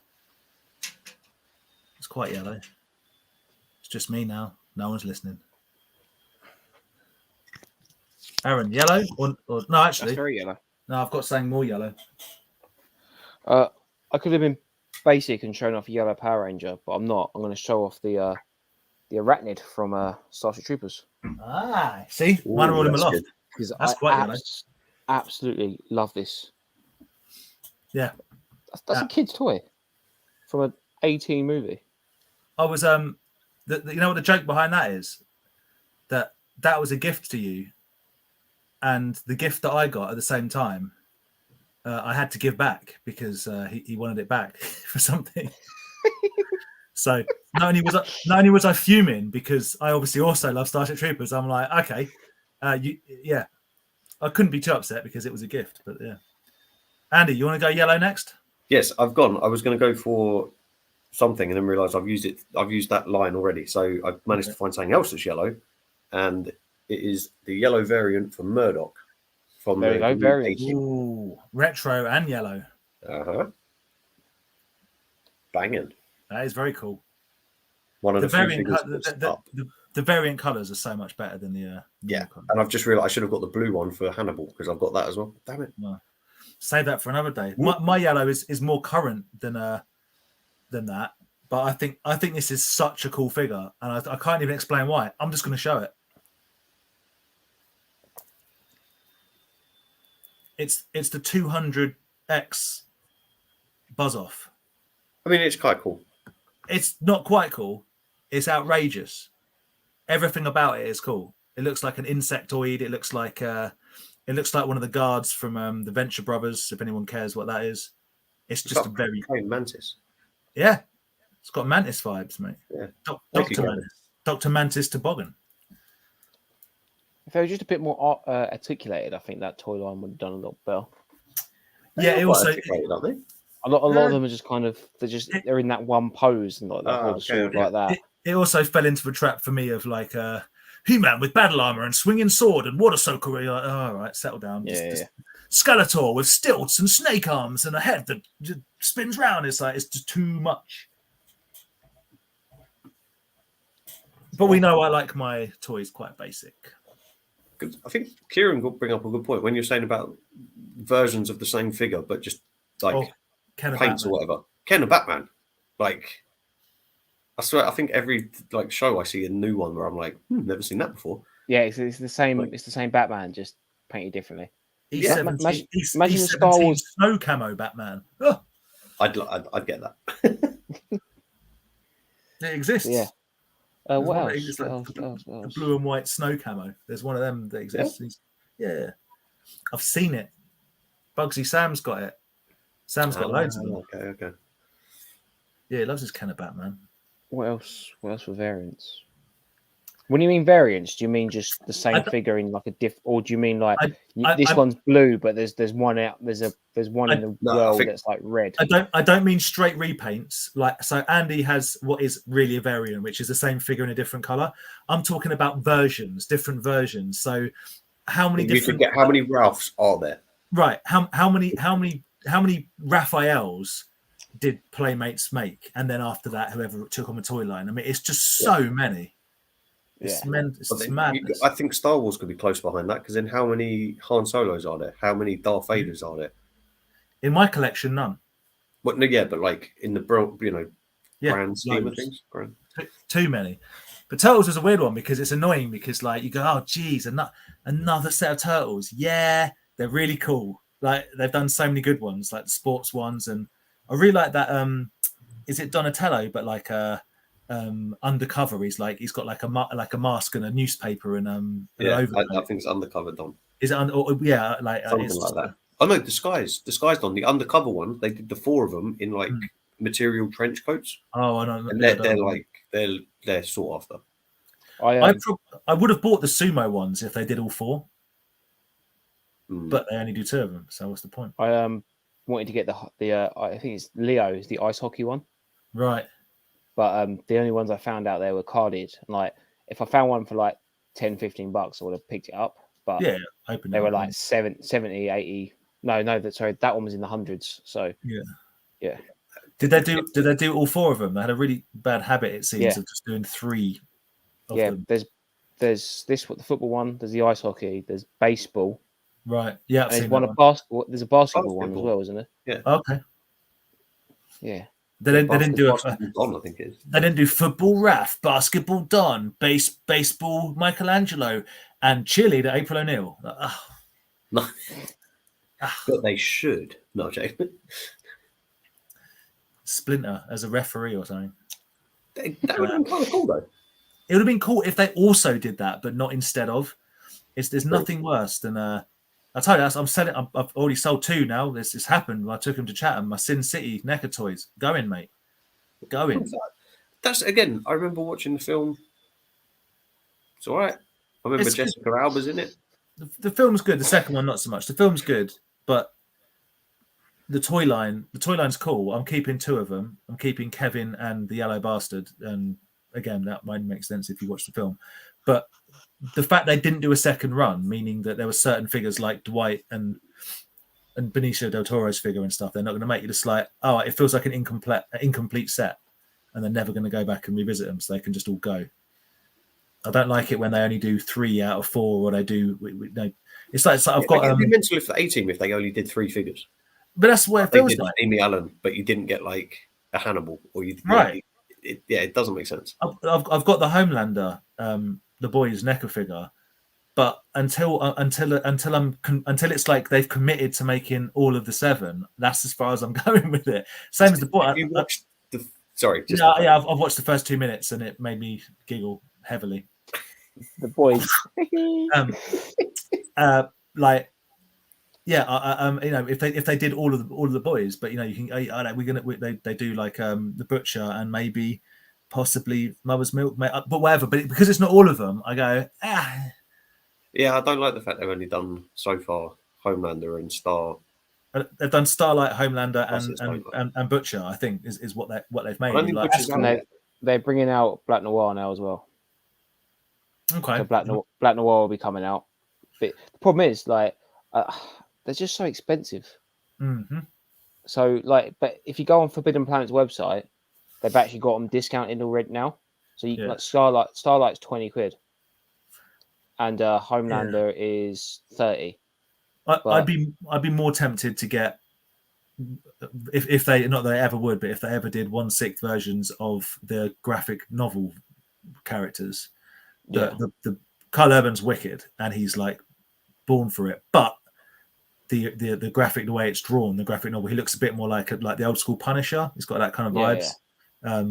It's quite yellow. It's just me now. No one's listening. Aaron, yellow or no? Actually, That's very yellow. No, I've got something more yellow. I could have been basic and shown off a yellow Power Ranger, but I'm not. I'm going to show off the arachnid from Starship Troopers. Ah, see, mine are all in my loft. Because that's quite yellow. Absolutely love this. Yeah, that's a kid's toy from an 18 movie. I was you know what the joke behind that is? That was a gift to you, and the gift that I got at the same time, I had to give back because he wanted it back for something. So not only was I fuming because I obviously also love Starship Troopers. I'm like, okay, yeah. I couldn't be too upset because it was a gift, but yeah. Andy, you want to go yellow next? Yes, I've gone. I was going to go for something and then realised I've used it. I've used that line already, so I've managed to find something else that's yellow, and it is the yellow variant for Murdoch. From there you go, variant. Ooh, retro and yellow. Banging. That is very cool. One of the variant the variant colours are so much better than the colours. And I've just realised I should have got the blue one for Hannibal because I've got that as well. Damn it! No. Save that for another day. My yellow is more current than that, but I think this is such a cool figure, and I can't even explain why. I'm just going to show it. It's the 200X buzz off. I mean, it's quite cool. It's not quite cool. It's outrageous. Everything about it is cool. It looks like an insectoid. It looks like one of the guards from the Venture Brothers. If anyone cares what that is, it's just a very mantis. Yeah, it's got mantis vibes, mate. Yeah, Dr. Mantis Toboggan. If they were just a bit more articulated, I think that toy line would have done a lot better. Yeah, it also aren't they? A lot of them are just kind of they're in that one pose and like hold a sword like that. It also fell into the trap for me of like He-Man with battle armor and swinging sword and water soaker. You're like, oh, all right, settle down. Yeah. Skeletor with stilts and snake arms and a head that just spins round. It's like it's just too much. But we know I like my toys quite basic. I think Kieran will bring up a good point when you're saying about versions of the same figure, but just like paints or whatever. Ken of Batman, like I swear, I think every like show I see a new one where I'm like, never seen that before. Yeah, it's the same. Like, it's the same Batman, just painted differently. Imagine the Star Wars snow camo Batman. Oh. I'd get that. It exists. Yeah. What else? The blue and white snow camo. There's one of them that exists. Yeah. I've seen it. Bugsy Sam's got it. Sam's got loads of them. Okay. Yeah, he loves his can of Batman. What else for variants? When you mean variants, do you mean just the same figure in like a diff, or do you mean like this one's blue, but there's one out there's one in the world that's like red? I don't mean straight repaints. Like so, Andy has what is really a variant, which is the same figure in a different color. I'm talking about versions, different versions. So how many how many Ralphs are there? Right. How many Raphaels did Playmates make? And then after that, whoever took on the toy line. I mean, it's just so many. It's madness. I think Star Wars could be close behind that because then how many Han Solos are there? How many Darth Vaders are there? In my collection, none. But like in the grand scheme of things, too many. But Turtles is a weird one because it's annoying because like you go, oh geez, another set of Turtles. Yeah, they're really cool. Like they've done so many good ones, like the sports ones, and I really like that. Is it Donatello? But like undercover, he's got like a mask and a newspaper and I think it's undercover Don. Is it something like that? Oh no, disguised Don. The undercover one, they did the four of them in like material trench coats. Oh, I don't. And they're sought after. I would have bought the sumo ones if they did all four, but they only do two of them. So what's the point? I wanted to get the I think it's Leo is the ice hockey one, right? But the only ones I found out there were carded. And like, if I found one for like $10, $15, I would have picked it up. But yeah, they were like 70, 80. No, that one was in the hundreds. So yeah. Did they do all four of them? They had a really bad habit, it seems, of just doing three. Of them. There's the football one. There's the ice hockey. There's baseball. Right. Yeah. There's one of basketball. There's a basketball one as well, isn't there? Yeah. Okay. Yeah. They didn't do Don, I think it is. They didn't do football Raph, basketball Don, baseball Michelangelo, and cheerleader April O'Neil. No. But they should. No, Jake. Splinter as a referee or something. That would have been kind of cool though. It would have been cool if they also did that, but not instead of. There's nothing worse than I tell you, I'm selling. I've already sold two now. This has happened. I took them to Chatham. My Sin City NECA toys. Go in, mate. Go in. That's again. I remember watching the film. It's all right. I remember Jessica Alba's in it. The film's good. The second one, not so much. The film's good, but the toy line's cool. I'm keeping two of them. I'm keeping Kevin and the Yellow Bastard. And again, that might make sense if you watch the film. But the fact they didn't do a second run, meaning that there were certain figures like Dwight and Benicio del Toro's figure and stuff, they're not going to make you just like, oh, it feels like an incomplete set, and they're never going to go back and revisit them, so they can just all go. I don't like it when they only do 3 out of 4, or they do. It's like I've got. It'd be mental if the A-team if they only did 3 figures. But that's what it feels like. Amy Allen, but you didn't get like a Hannibal, or you right. It doesn't make sense. I've got the Homelander, the boys NECA figure, But until it's like they've committed to making all of the 7, that's as far as I'm going with it. Same as the boy. Have you watched the? Sorry, just yeah. I've watched the first 2 minutes and it made me giggle heavily. The boys. Like, yeah, you know, if they did all of the boys, but you know, you can, they do like the Butcher and maybe possibly Mother's Milk, but whatever. But because it's not all of them, I go, ah. Yeah, I don't like the fact they've only done so far Homelander and Star. They've done Starlight, Homelander, and Butcher. I think is what they've made. Like, they're bringing out Black Noir now as well. Okay, so Black Noir will be coming out. But the problem is, like, they're just so expensive. Mm-hmm. So, like, but if you go on Forbidden Planet's website, they've actually got them discounted already now. So you like Starlight's £20, and Homelander is 30. I'd be more tempted to get if they, not that they ever would, but if they ever did 1/6 versions of the graphic novel characters. The Carl Urban's wicked, and he's like born for it. But the graphic, the way it's drawn, the graphic novel, he looks a bit more like the old school Punisher. He's got that kind of vibes. Yeah.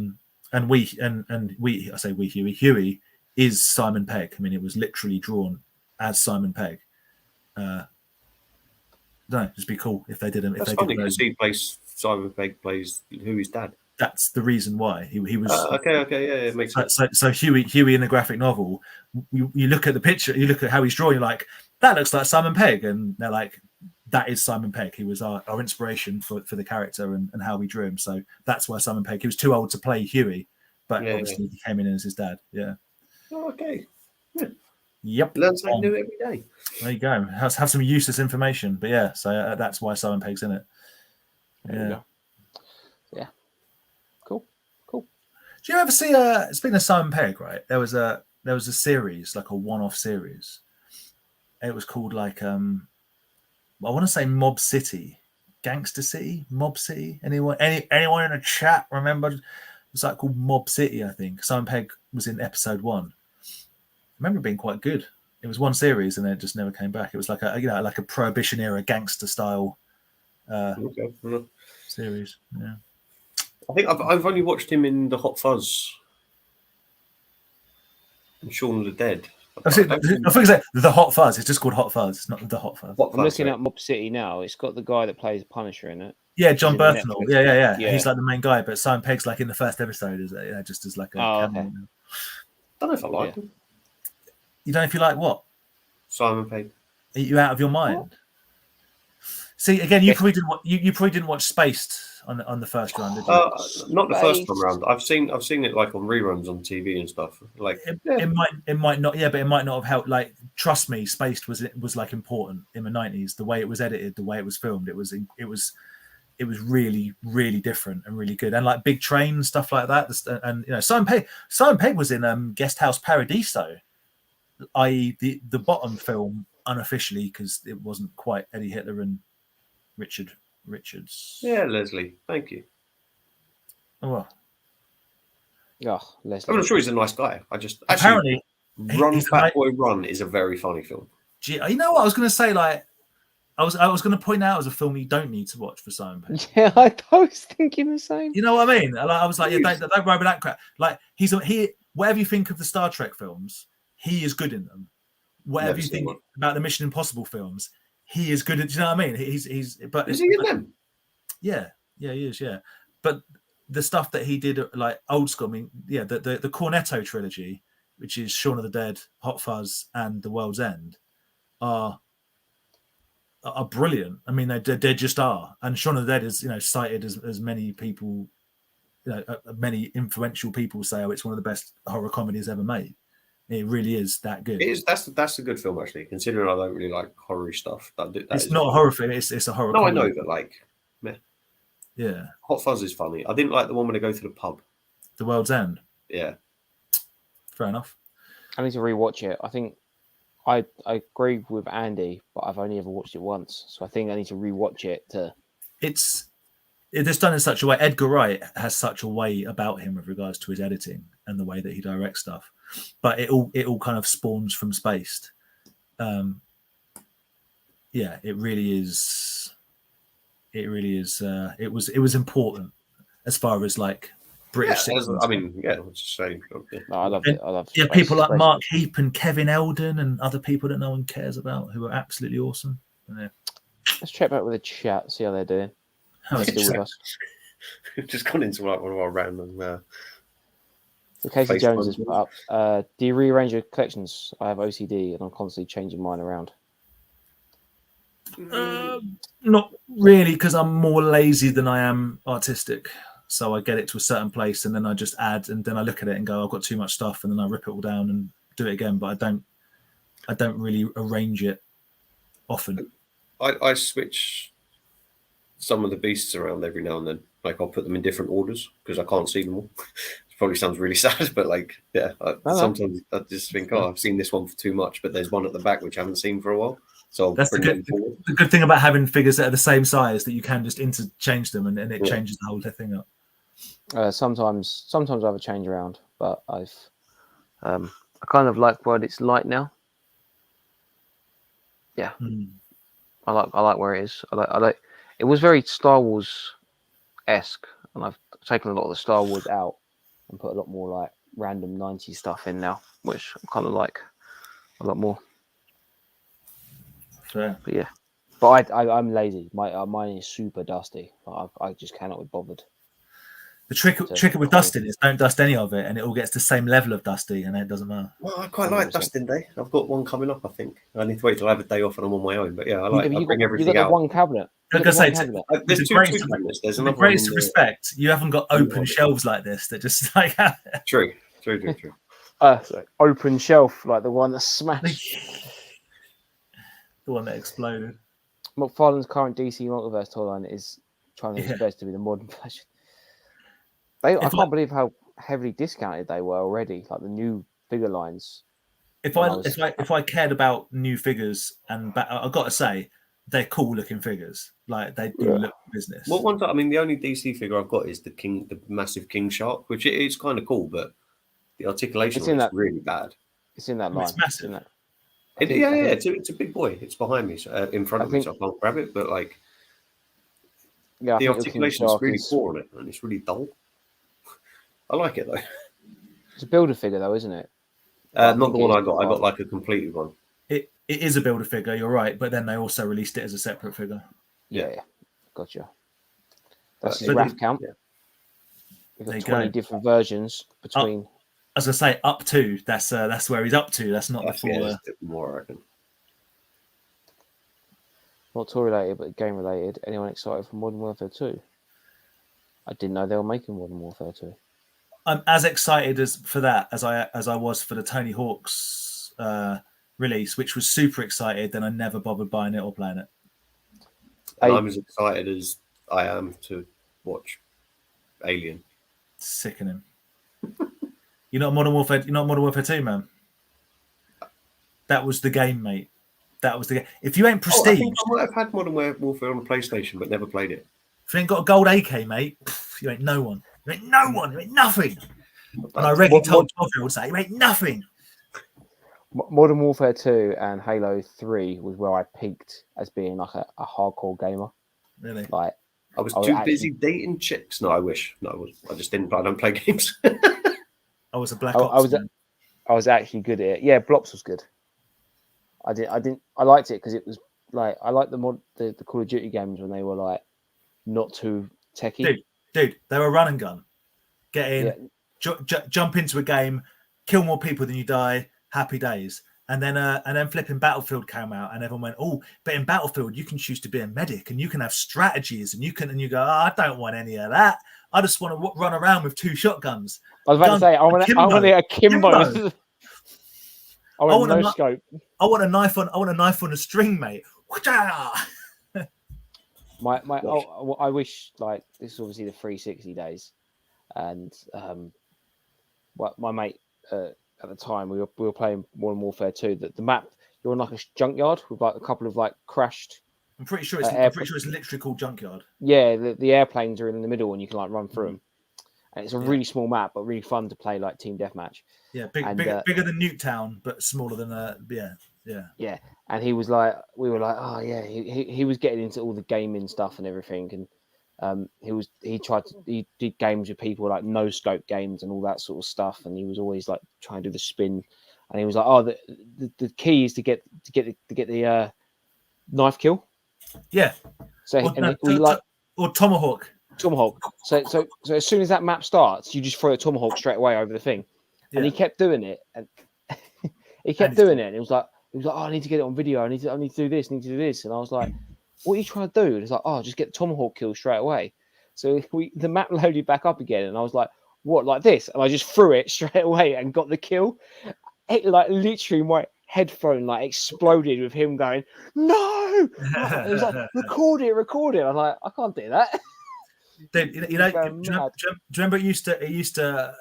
Huey is Simon Pegg. I mean, it was literally drawn as Simon Pegg. No, just be cool if they did him. That's funny because Simon Pegg plays Huey's dad. That's the reason why he was. Okay, yeah, it makes sense. So Huey in the graphic novel, you look at the picture, you look at how he's drawn, you're like, that looks like Simon Pegg, and they're like, that is Simon Pegg. He was our inspiration for the character and how we drew him. So that's why Simon Pegg. He was too old to play Huey, but obviously he came in as his dad. Yeah. Oh, okay. Yeah. Yep. Learn something new every day. There you go. Have some useless information, but yeah. So that's why Simon Pegg's in it. Yeah. Yeah. Cool. Do you ever see speaking of Simon Pegg, right? There was a series, like a one-off series. It was called like I want to say Mob City, Gangster City, Mob City. Anyone in the chat remember? It was like called Mob City, I think. Simon Pegg was in episode 1. I remember it being quite good. It was one series and then it just never came back. It was like a Prohibition era gangster style series. Yeah. I think I've only watched him in the Hot Fuzz and Shaun of the Dead. I think the Hot Fuzz. It's just called Hot Fuzz. It's not the Hot Fuzz. I'm looking at Mob City now. It's got the guy that plays Punisher in it. Yeah, John Bernthal. Yeah. He's like the main guy, but Simon Pegg's like in the first episode, just as like a cameo. Okay. Don't know if I like him. You don't know if you like what? Simon Pegg. Are you out of your mind? What? See, again, you probably didn't watch Spaced on the first round, did you? Not the first time around. I've seen it like on reruns on TV and stuff. Like it might not, but it might not have helped. Like, trust me, Spaced was like important in the 90s. The way it was edited, the way it was filmed, it was really, really different and really good. And like Big Train and stuff like that. And Simon Pegg was in Guest House Paradiso, i.e. the bottom film unofficially, because it wasn't quite Eddie Hitler and Richards. Yeah, Leslie. Thank you. Oh, Leslie. I'm not sure he's a nice guy. I just apparently Run Fat Boy Run is a very funny film. You know what I was going to say? Like, I was going to point out as a film you don't need to watch for Simon Pegg. Yeah, I was thinking the same. You know what I mean? I was like, don't worry about that crap. Like, whatever you think of the Star Trek films, he is good in them. Whatever you think about the Mission Impossible films, he is good at. Do you know what I mean? Is he in them? Yeah, he is. Yeah, but the stuff that he did, like old school. I mean, yeah, the Cornetto trilogy, which is Shaun of the Dead, Hot Fuzz, and The World's End, are brilliant. I mean, they just are. And Shaun of the Dead is cited as many people, many influential people say, it's one of the best horror comedies ever made. It really is that good. It is. That's a good film, actually. Considering I don't really like horror stuff, it's not a horror film. It's a horror. No, comedy. I know, but like, meh. Yeah. Hot Fuzz is funny. I didn't like the one when they go to the pub. The World's End. Yeah. Fair enough. I need to rewatch it. I think I agree with Andy, but I've only ever watched it once, so I think I need to rewatch it to. It's done in such a way. Edgar Wright has such a way about him with regards to his editing and the way that he directs stuff. But it all kind of spawns from Spaced, Yeah, it really is. It really is. It was important as far as like British citizens. I mean, yeah, let's just say. Okay. No, I loved it. I loved Yeah, Space- people like Space- Mark Heap and Kevin Eldon and other people that no one cares about who are absolutely awesome. Yeah. Let's check back with the chat, see how they're doing. How They're is still it? with us. We've just gone into like one of our random. So Casey Facebook Jones has put up. Do you rearrange your collections? I have OCD and I'm constantly changing mine around. Not really, because I'm more lazy than I am artistic. So I get it to a certain place and then I just add, and then I look at it and go, I've got too much stuff, and then I rip it all down and do it again. But I don't really arrange it often. I switch some of the beasts around every now and then. Like I'll put them in different orders because I can't see them all. It probably sounds really sad, but like, yeah, sometimes I just think, oh, I've seen this one for too much, but there's one at the back which I haven't seen for a while. So I'll That's bring them forward. the good thing about having figures that are the same size, that you can just interchange them and it changes the whole thing up. Sometimes I have a change around, but I kind of like what it's like now. Yeah, I like where it is. I like. It was very Star Wars-esque, and I've taken a lot of the Star Wars out and put a lot more like random 90s stuff in now, which I kind of like a lot more. Fair. But yeah, but I'm lazy. Mine is super dusty. I just cannot be bothered. The trick with dusting is don't dust any of it, and it all gets the same level of dusty, and it doesn't matter. Well, I quite like dusting day. I've got one coming up. I think I need to wait till I have a day off and I'm on my own. But yeah, I bring everything you got out. One cabinet. Like I say, There's two cabinets. There's another greatest one. Respect, you haven't got open shelves like this that just like. True. Sorry. Open shelf, like the one that smashed. The one that exploded. McFarlane's current DC Multiverse toy line is trying his best to be the modern version. I can't believe how heavily discounted they were already. Like the new figure lines. If I cared about new figures, and I've got to say, they're cool looking figures. Like they do look business. What ones? I mean, the only DC figure I've got is the massive King Shark, which is kind of cool, but the articulation is really bad. It's in that line. It's massive. It's a big boy. It's behind me, in front of me, so I can't grab it. But like, the articulation is really poor on it, and it's really dull. I like it though. It's a builder figure, though, isn't it? Not the one I got. I got like a completed one. It is a builder figure, you're right, but then they also released it as a separate figure. Yeah. Gotcha. That's his RAF count. Yeah. We've got 20 different versions between. As I say, up to that's where he's up to. That's not the full. More, I reckon. Not toy related, but game related. Anyone excited for Modern Warfare 2? I didn't know they were making Modern Warfare 2. I'm as excited for that as I was for the Tony Hawk's release, which was super excited. Then I never bothered buying it or playing it. I'm as excited as I am to watch Alien. Sickening. You're not Modern Warfare 2, man. That was the game, mate. That was the game. If you ain't prestige, I might have had Modern Warfare on the PlayStation, but never played it. If you ain't got a gold AK, mate, you ain't no one. You ain't no one. You ain't nothing. And I regularly told 12-year-olds that you ain't nothing. Modern Warfare 2 and Halo 3 was where I peaked as being like a hardcore gamer. Really? Like I was too busy dating chicks. No, I wish. No, I just didn't. I don't play games. I was a Black Ops. I was actually good at it. Yeah, Blops was good. I liked it because it was like I liked the Call of Duty games when they were like not too techy. Dude, they were run and gun. Get in, jump into a game, kill more people than you die. Happy days. And then flipping Battlefield came out, and everyone went, "Oh, but in Battlefield you can choose to be a medic, and you can have strategies, and you go, oh, I don't want any of that. I just want to run around with 2 shotguns." I was about to say, I want a Kimbo. I want no scope. I want a knife on a string, mate. I wish, like, this is obviously the 360 days, and my mate at the time we were playing Modern Warfare 2. The map, you're on like a junkyard with like a couple of like crashed. I'm pretty sure it's literally called junkyard. Yeah, the airplanes are in the middle, and you can like run through them. And it's a really small map, but really fun to play like team deathmatch. Yeah, bigger than Nuketown, but smaller than Yeah. And he was like, we were like, oh yeah, he was getting into all the gaming stuff and everything, and he did games with people like no scope games and all that sort of stuff, and he was always like trying to do the spin, and he was like, oh, the key is to get the knife kill. Yeah. So or tomahawk. Tomahawk. So as soon as that map starts, you just throw a tomahawk straight away over the thing, and he kept doing it, and he kept doing it, and it was like, oh, I need to get it on video. I need to do this. I need to do this. And I was like, what are you trying to do? And it's like, oh, just get the tomahawk kill straight away. So the map loaded back up again, and I was like, what, like this? And I just threw it straight away and got the kill. It like literally my headphone like exploded with him going, no. It was like, record it. I was like, I can't do that. Dude, do you remember it used to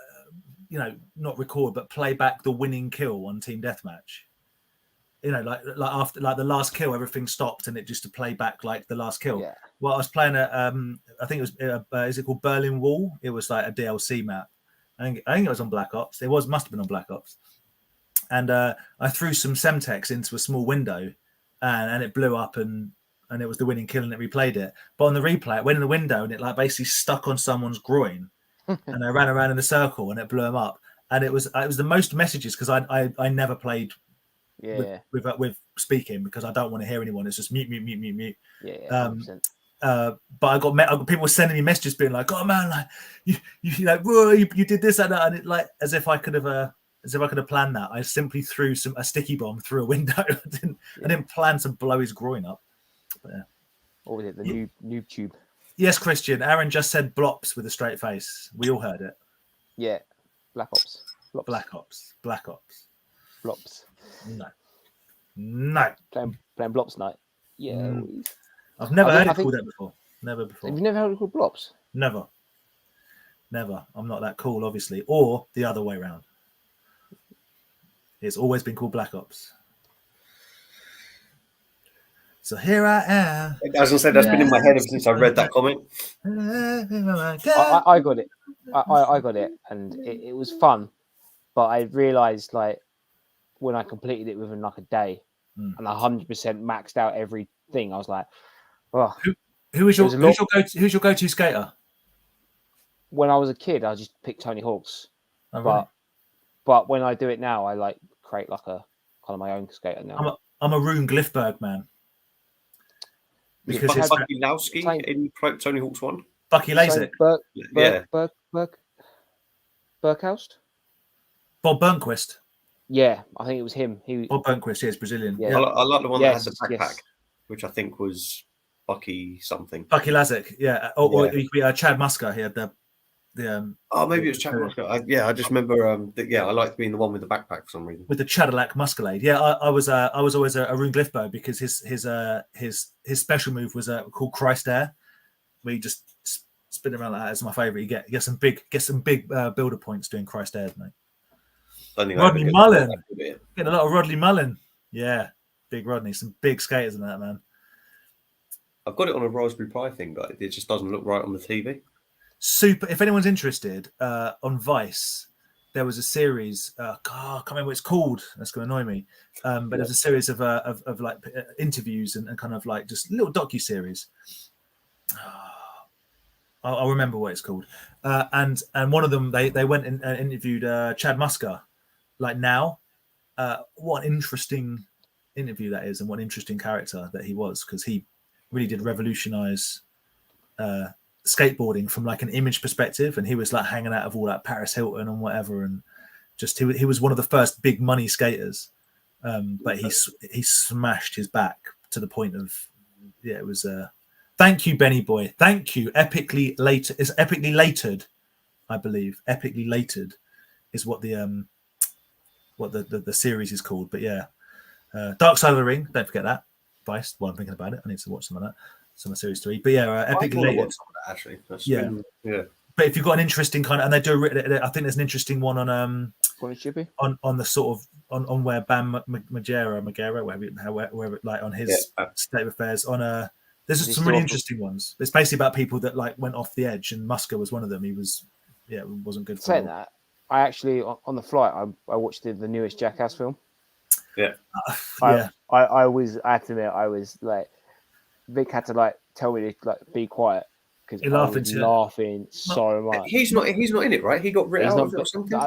not record but play back the winning kill on Team Deathmatch? Like after like the last kill, everything stopped and it just to play back like the last kill. Yeah. Well, I was playing I think it was is it called Berlin Wall? It was like a DLC map. I think it was on Black Ops. Must have been on Black Ops. And I threw some Semtex into a small window, and it blew up, and it was the winning kill, and it replayed it. But on the replay, it went in the window, and it like basically stuck on someone's groin, and I ran around in a circle, and it blew them up. And it was the most messages because I never played with speaking because I don't want to hear anyone. It's just mute. Yeah. But I got people sending me messages being like, "Oh man, like you like, whoa, you did this and that," and it like as if I could have planned that. I simply threw a sticky bomb through a window. I didn't plan to blow his groin up. But, yeah. What was it? The noob tube. Yes, Christian. Aaron just said blops with a straight face. We all heard it. Yeah. Black Ops. Black Ops. Blops. No. Playing Blops night. Yeah. I've never heard it called that before. Never before. Have you never heard it called Blops? Never. I'm not that cool, obviously. Or the other way around. It's always been called Black Ops. So here I am. As I said, that's been in my head ever since I read that comment. I got it. I got it, and it was fun. But I realised, like, when I completed it within like a day, and 100% maxed out everything, I was like, "Oh." Who's your go-to skater? When I was a kid, I just picked Tony Hawk's. Oh, really? But when I do it now, I like create like a kind of my own skater now. I'm a Rune Glifberg man. Because Bucky Lowski in Tony Hawk's one. Bucky Lasik. Berkhoust? Bob Burnquist. Yeah, I think it was him. Bob Burnquist, yes, Brazilian. Yeah. I like the one that had the backpack, which I think was Bucky something. Bucky Lasik, yeah. Or it could be Chad Musker. He had the maybe it was Chad Musker. I just remember. I liked being the one with the backpack for some reason. With the Chadalac Muscalade. Yeah, I was always a Rune Glifberg because his special move was called Christ Air, where you just spin around like that. It's my favourite. You get some big builder points doing Christ Air, mate. Rodney Mullen. Getting a lot of Rodney Mullen. Yeah, big Rodney. Some big skaters in that, man. I've got it on a Raspberry Pi thing, but it just doesn't look right on the TV. Super. If anyone's interested, on Vice, there was a series. I can't remember what it's called. That's going to annoy me. But there's a series of like interviews and kind of like just little docu-series. I'll remember what it's called. And one of them, they went and interviewed Chad Musker. Like now, what an interesting interview that is, and what an interesting character that he was, because he really did revolutionize skateboarding from like an image perspective, and he was like hanging out of all that Paris Hilton and whatever, and just he was one of the first big money skaters, but he smashed his back to the point of it was thank you Benny boy, thank you. Epically later, it's epically latered, I believe. Epically latered is what the series is called. But yeah, Dark Side of the Ring, don't forget that. Vice, while I'm thinking about it, I need to watch some of that. Some of Series 3, but yeah, epically latered. Actually, yeah. But if you've got an interesting kind of, and they do, I think there's an interesting one on on the sort of on where Bam Margera, wherever like on his state of affairs on there's some really interesting ones. It's basically about people that like went off the edge, and Musker was one of them. He was it wasn't good. Saying that, I actually on the flight I watched the newest Jackass film. Yeah. Yeah. I was, I have to admit, I was like, Vic had to like tell me to like be quiet because I was laughing so much. He's not in it, right? He got rid out of it or something.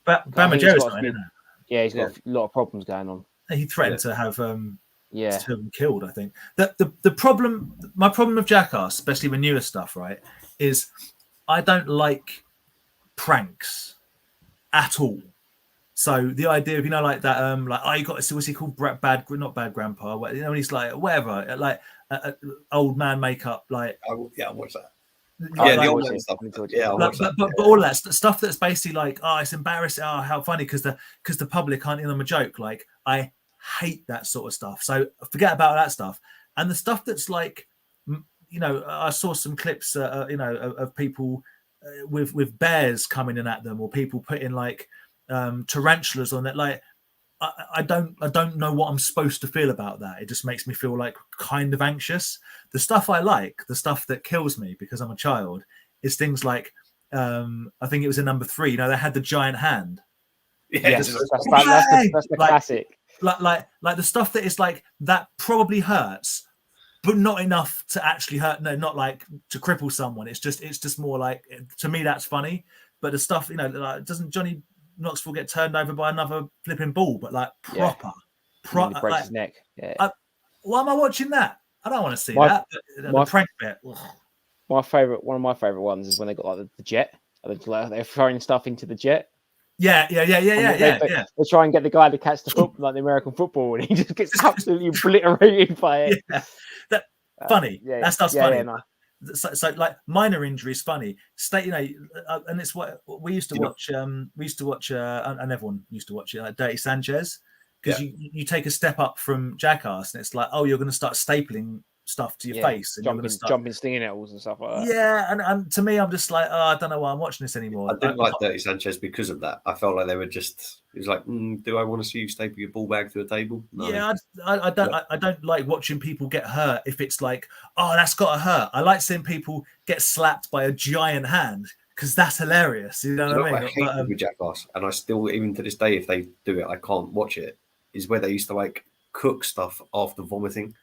Bam Margera's not in it. Yeah, he's got a lot of problems going on. He threatened to have to have him killed, I think. The problem, my problem with Jackass, especially with newer stuff, right, is I don't like pranks at all. So the idea of, you know, like that, like, oh, you got, what's he called? Not bad grandpa. You know, when he's like, whatever, like old man makeup, like. I watch that. Yeah, the old man stuff. Yeah, but all that stuff that's basically like, oh, it's embarrassing. Oh, how funny because the public aren't in on a joke. Like, I hate that sort of stuff. So forget about that stuff. And the stuff that's like, you know, I saw some clips, you know, of people with bears coming in at them, or people putting like tarantulas on it. Like, I don't know what I'm supposed to feel about that. It just makes me feel like kind of anxious. The stuff I like, the stuff that kills me because I'm a child, is things like I think it was in number 3. You know, they had the giant hand. Yes, that's the classic. Like the stuff that is like that probably hurts, but not enough to actually hurt. No, not like to cripple someone. It's just more like, to me that's funny. But the stuff, you know, like, doesn't Johnny Knoxville get turned over by another flipping ball, but like proper breaks like, his neck. Why am I watching that? I don't want to see that. The prank bit. One of my favorite ones is when they got like the jet. They're throwing stuff into the jet. Yeah. They try and get the guy to catch the football, like the American football, and he just gets absolutely obliterated by it. Yeah. Funny. That stuff's funny. Yeah, no. So like minor injuries funny. You know, and it's what we used to watch. And everyone used to watch it, Dirty Sanchez, because you take a step up from Jackass, and it's like, oh, you're going to start stapling stuff to your face, and jumping stinging nettles and stuff like that. Yeah, and to me, I'm just like, oh, I don't know why I'm watching this anymore. I didn't like Dirty Sanchez because of that. I felt like they were just. It was like, do I want to see you staple your ball bag to a table? No. Yeah, I don't like watching people get hurt if it's like, oh, that's got to hurt. I like seeing people get slapped by a giant hand because that's hilarious. You know what I mean? I hate with Jackass, and I still, even to this day, if they do it, I can't watch it. Is where they used to like cook stuff after vomiting.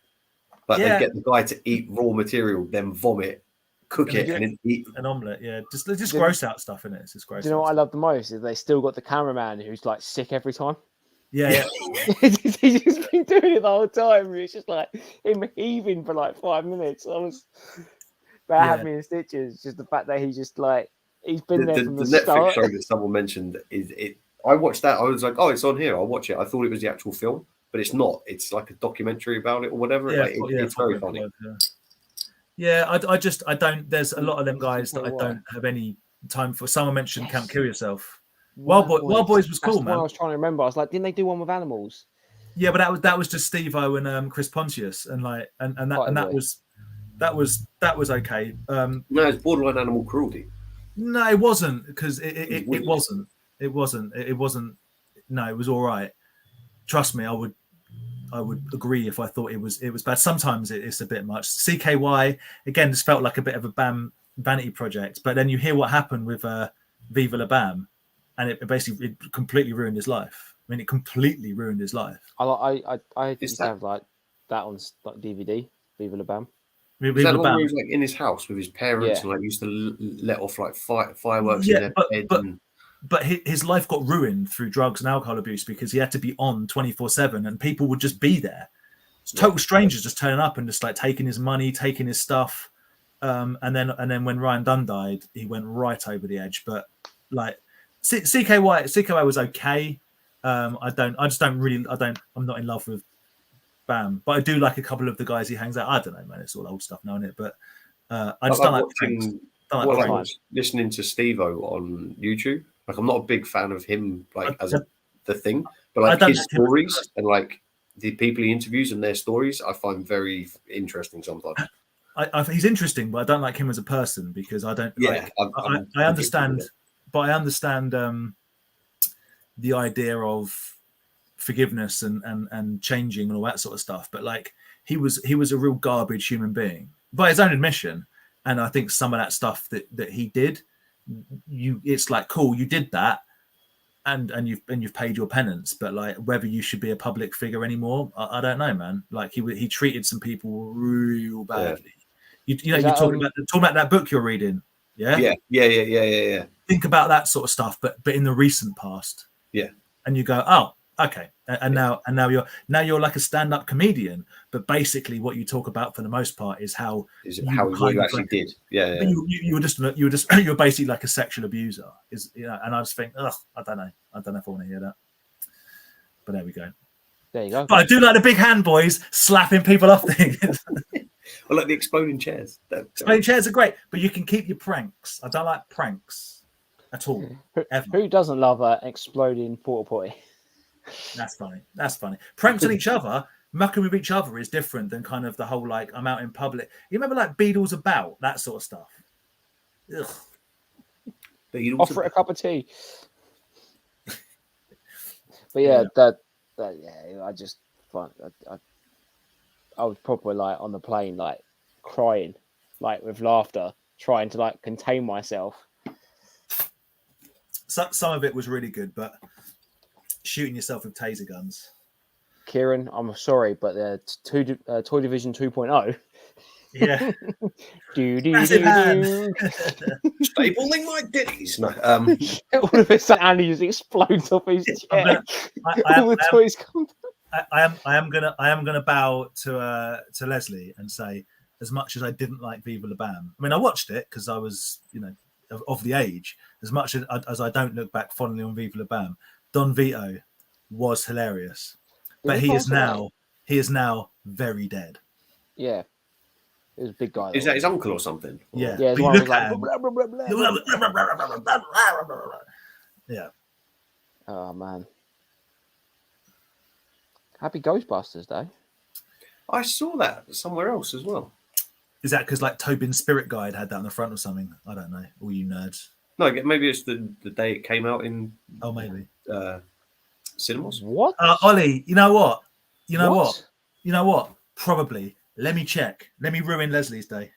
Like they get the guy to eat raw material, then vomit, cook it, and then eat an omelette. Yeah, just gross out stuff in it. It's just gross. Do you know what I love the most is they still got the cameraman who's like sick every time. Yeah. He's just been doing it the whole time. It's just like him heaving for like 5 minutes. That had me in stitches. Just the fact that he's just like he's been there from the Netflix start. show that someone mentioned is it. I watched that. I was like, oh, it's on here. I'll watch it. I thought it was the actual film. But it's not. It's like a documentary about it or whatever. Yeah, it's very funny. I don't. There's a lot of them guys that I don't have any time for. Someone mentioned Camp Kill Yourself. Wild Boys was cool, man. I was trying to remember. I was like, didn't they do one with animals? Yeah, but that was just Steve-O and Chris Pontius, and like that was okay. No, it's borderline animal cruelty. No, it wasn't, because it wasn't. It wasn't. No, it was all right. Trust me, I would agree if I thought it was bad. Sometimes it's a bit much. CKY again just felt like a bit of a BAM vanity project, but then you hear what happened with Viva La Bam, and it completely ruined his life. I mean, it completely ruined his life. I used to have like that on like DVD. Viva La Bam. Is that the one where he was like in his house with his parents and like used to let off like fireworks in their bed? But his life got ruined through drugs and alcohol abuse because he had to be on 24/7, and people would just be there. Total strangers just turning up and just like taking his money, taking his stuff. And then when Ryan Dunn died, he went right over the edge. But like CKY was okay. I'm not in love with Bam, but I do like a couple of the guys he hangs out. I don't know, man. It's all old stuff now, isn't it? But I just don't like listening to Steve-O on YouTube. Like, I'm not a big fan of him, like the thing, but like his stories and like the people he interviews and their stories, I find very interesting sometimes. He's interesting, but I don't like him as a person because I don't. Yeah, I understand, but I understand the idea of forgiveness and changing and all that sort of stuff. But like he was a real garbage human being by his own admission, and I think some of that stuff that he did. It's like, cool, you did that, and you've paid your penance, but like whether you should be a public figure anymore, I don't know, man. Like he treated some people real badly. Yeah. You're talking about that book you're reading. Yeah. Think about that sort of stuff, but in the recent past. Yeah. And you go, oh, okay. And now you're like a stand-up comedian, but basically what you talk about for the most part is how you actually did. Yeah. You were basically like a sexual abuser. And I just think, I don't know if I want to hear that. But there we go. There you go. But I do like the big hand boys slapping people off things. I like the exploding chairs. Exploding chairs are great, but you can keep your pranks. I don't like pranks at all. Who doesn't love an exploding porta potty? That's funny. Pranks on each other, mucking with each other is different than kind of the whole like I'm out in public. You remember like Beadles About, that sort of stuff. Ugh. Offer it a cup of tea. But yeah, I just find I was probably like on the plane, like crying, like with laughter, trying to like contain myself. Some of it was really good, but shooting yourself with taser guns. Kieran, I'm sorry, but the Toy Division 2.0. Yeah. Stapling my ditties. No, all of a sudden, Andy just explodes off his chair. All the toys come. I am gonna bow to Leslie and say, as much as I didn't like Viva La Bam, I mean, I watched it because I was, of the age. As much as I don't look back fondly on Viva La Bam, Don Vito was hilarious, but he is now very dead. Yeah, he was a big guy. Is that his uncle or something? Yeah, yeah. But Look at him. Yeah. Oh man. Happy Ghostbusters Day. I saw that somewhere else as well. Is that because like Tobin's Spirit Guide had that on the front or something? I don't know. All you nerds. No, maybe it's the day it came out in. Oh, maybe. Cinemas. What? Ollie, you know what? You know what? Probably. Let me check. Let me ruin Leslie's day.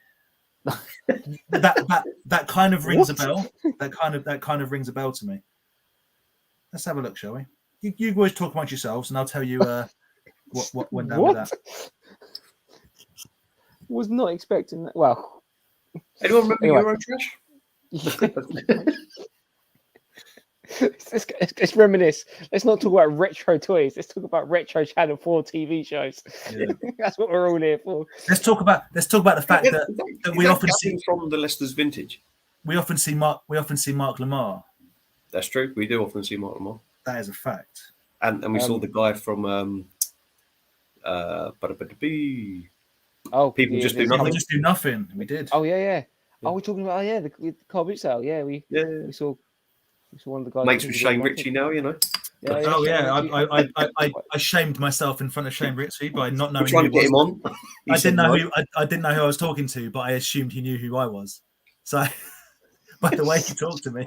that kind of rings a bell. That kind of rings a bell to me. Let's have a look, shall we? You always talk amongst yourselves, and I'll tell you what went down with that. Was not expecting that. Well, anyone remember Eurotrash? Let's reminisce. Let's not talk about retro toys. Let's talk about retro Channel 4 TV shows. Yeah. That's what we're all here for. Let's talk about the fact that we often see from the Leicester's vintage. We often see Mark Lamar. That's true. We do often see Mark Lamar. That is a fact. And we saw the guy from People Just Do Nothing. Just Do Nothing. We did. Oh yeah. Oh, we're talking about the car boot sale. Yeah, we saw one of the guys. Mates with Shane Ritchie now, Yeah. I shamed myself in front of Shane Ritchie by not knowing. Trying to get him on. I didn't know who I was talking to, but I assumed he knew who I was. So, by the way he talked to me.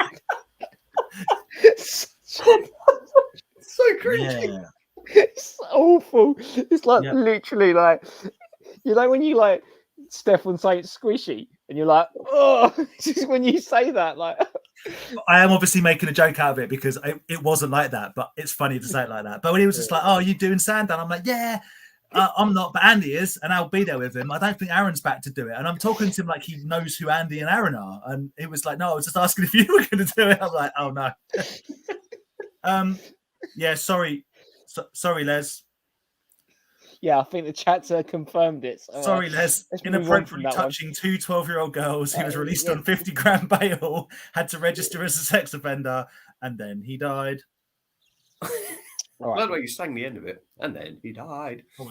So cringy. Yeah. It's awful. It's like literally like when you like Stefan Saint squishy and you're like, oh, just when you say that, like I am obviously making a joke out of it because it wasn't like that, but it's funny to say it like that. But when he was just like, oh, you doing Sandown? I'm like, yeah, I'm not, but Andy is, and I'll be there with him. I don't think Aaron's back to do it. And I'm talking to him like he knows who Andy and Aaron are. And he was like, no, I was just asking if you were going to do it. I'm like, oh no. Yeah, sorry, Les. Yeah, I think the chat's confirmed it. So, sorry, Les. Inappropriately touching two 12-year-old girls who was released on 50 grand bail, had to register as a sex offender, and then he died. Right. By the way, you sang the end of it, and then he died. I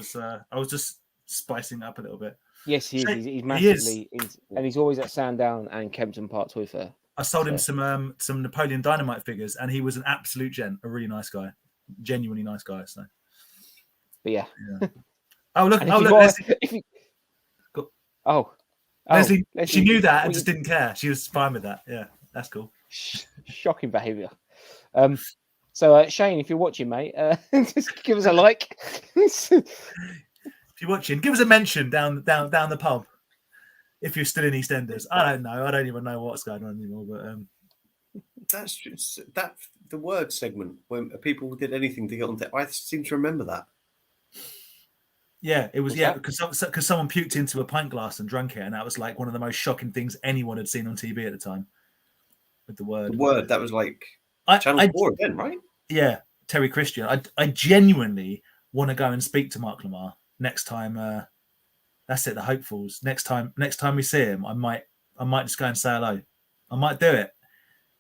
was just spicing it up a little bit. Yes, he is. He's massively, and he's always at Sandown and Kempton Park Toy Fair. I sold him some Napoleon Dynamite figures, and he was an absolute gent, a really nice guy, genuinely nice guy. So, but yeah. Oh look! Leslie. Leslie, she knew that and just didn't care. She was fine with that. Yeah, that's cool. Shocking behaviour. So Shane, if you're watching, mate, just give us a like. If you're watching, give us a mention down the pub. If you're still in EastEnders, I don't know. I don't even know what's going on anymore. But that's just, that the word segment when people did anything to get on. I seem to remember that. Yeah, it was. What's Because someone puked into a pint glass and drank it, and that was like one of the most shocking things anyone had seen on TV at the time. With the word, that was like I Channel 4 again, right? Yeah, Terry Christian. I genuinely want to go and speak to Mark Lamar next time. That's it. The hopefuls. Next time we see him, I might just go and say hello. I might do it.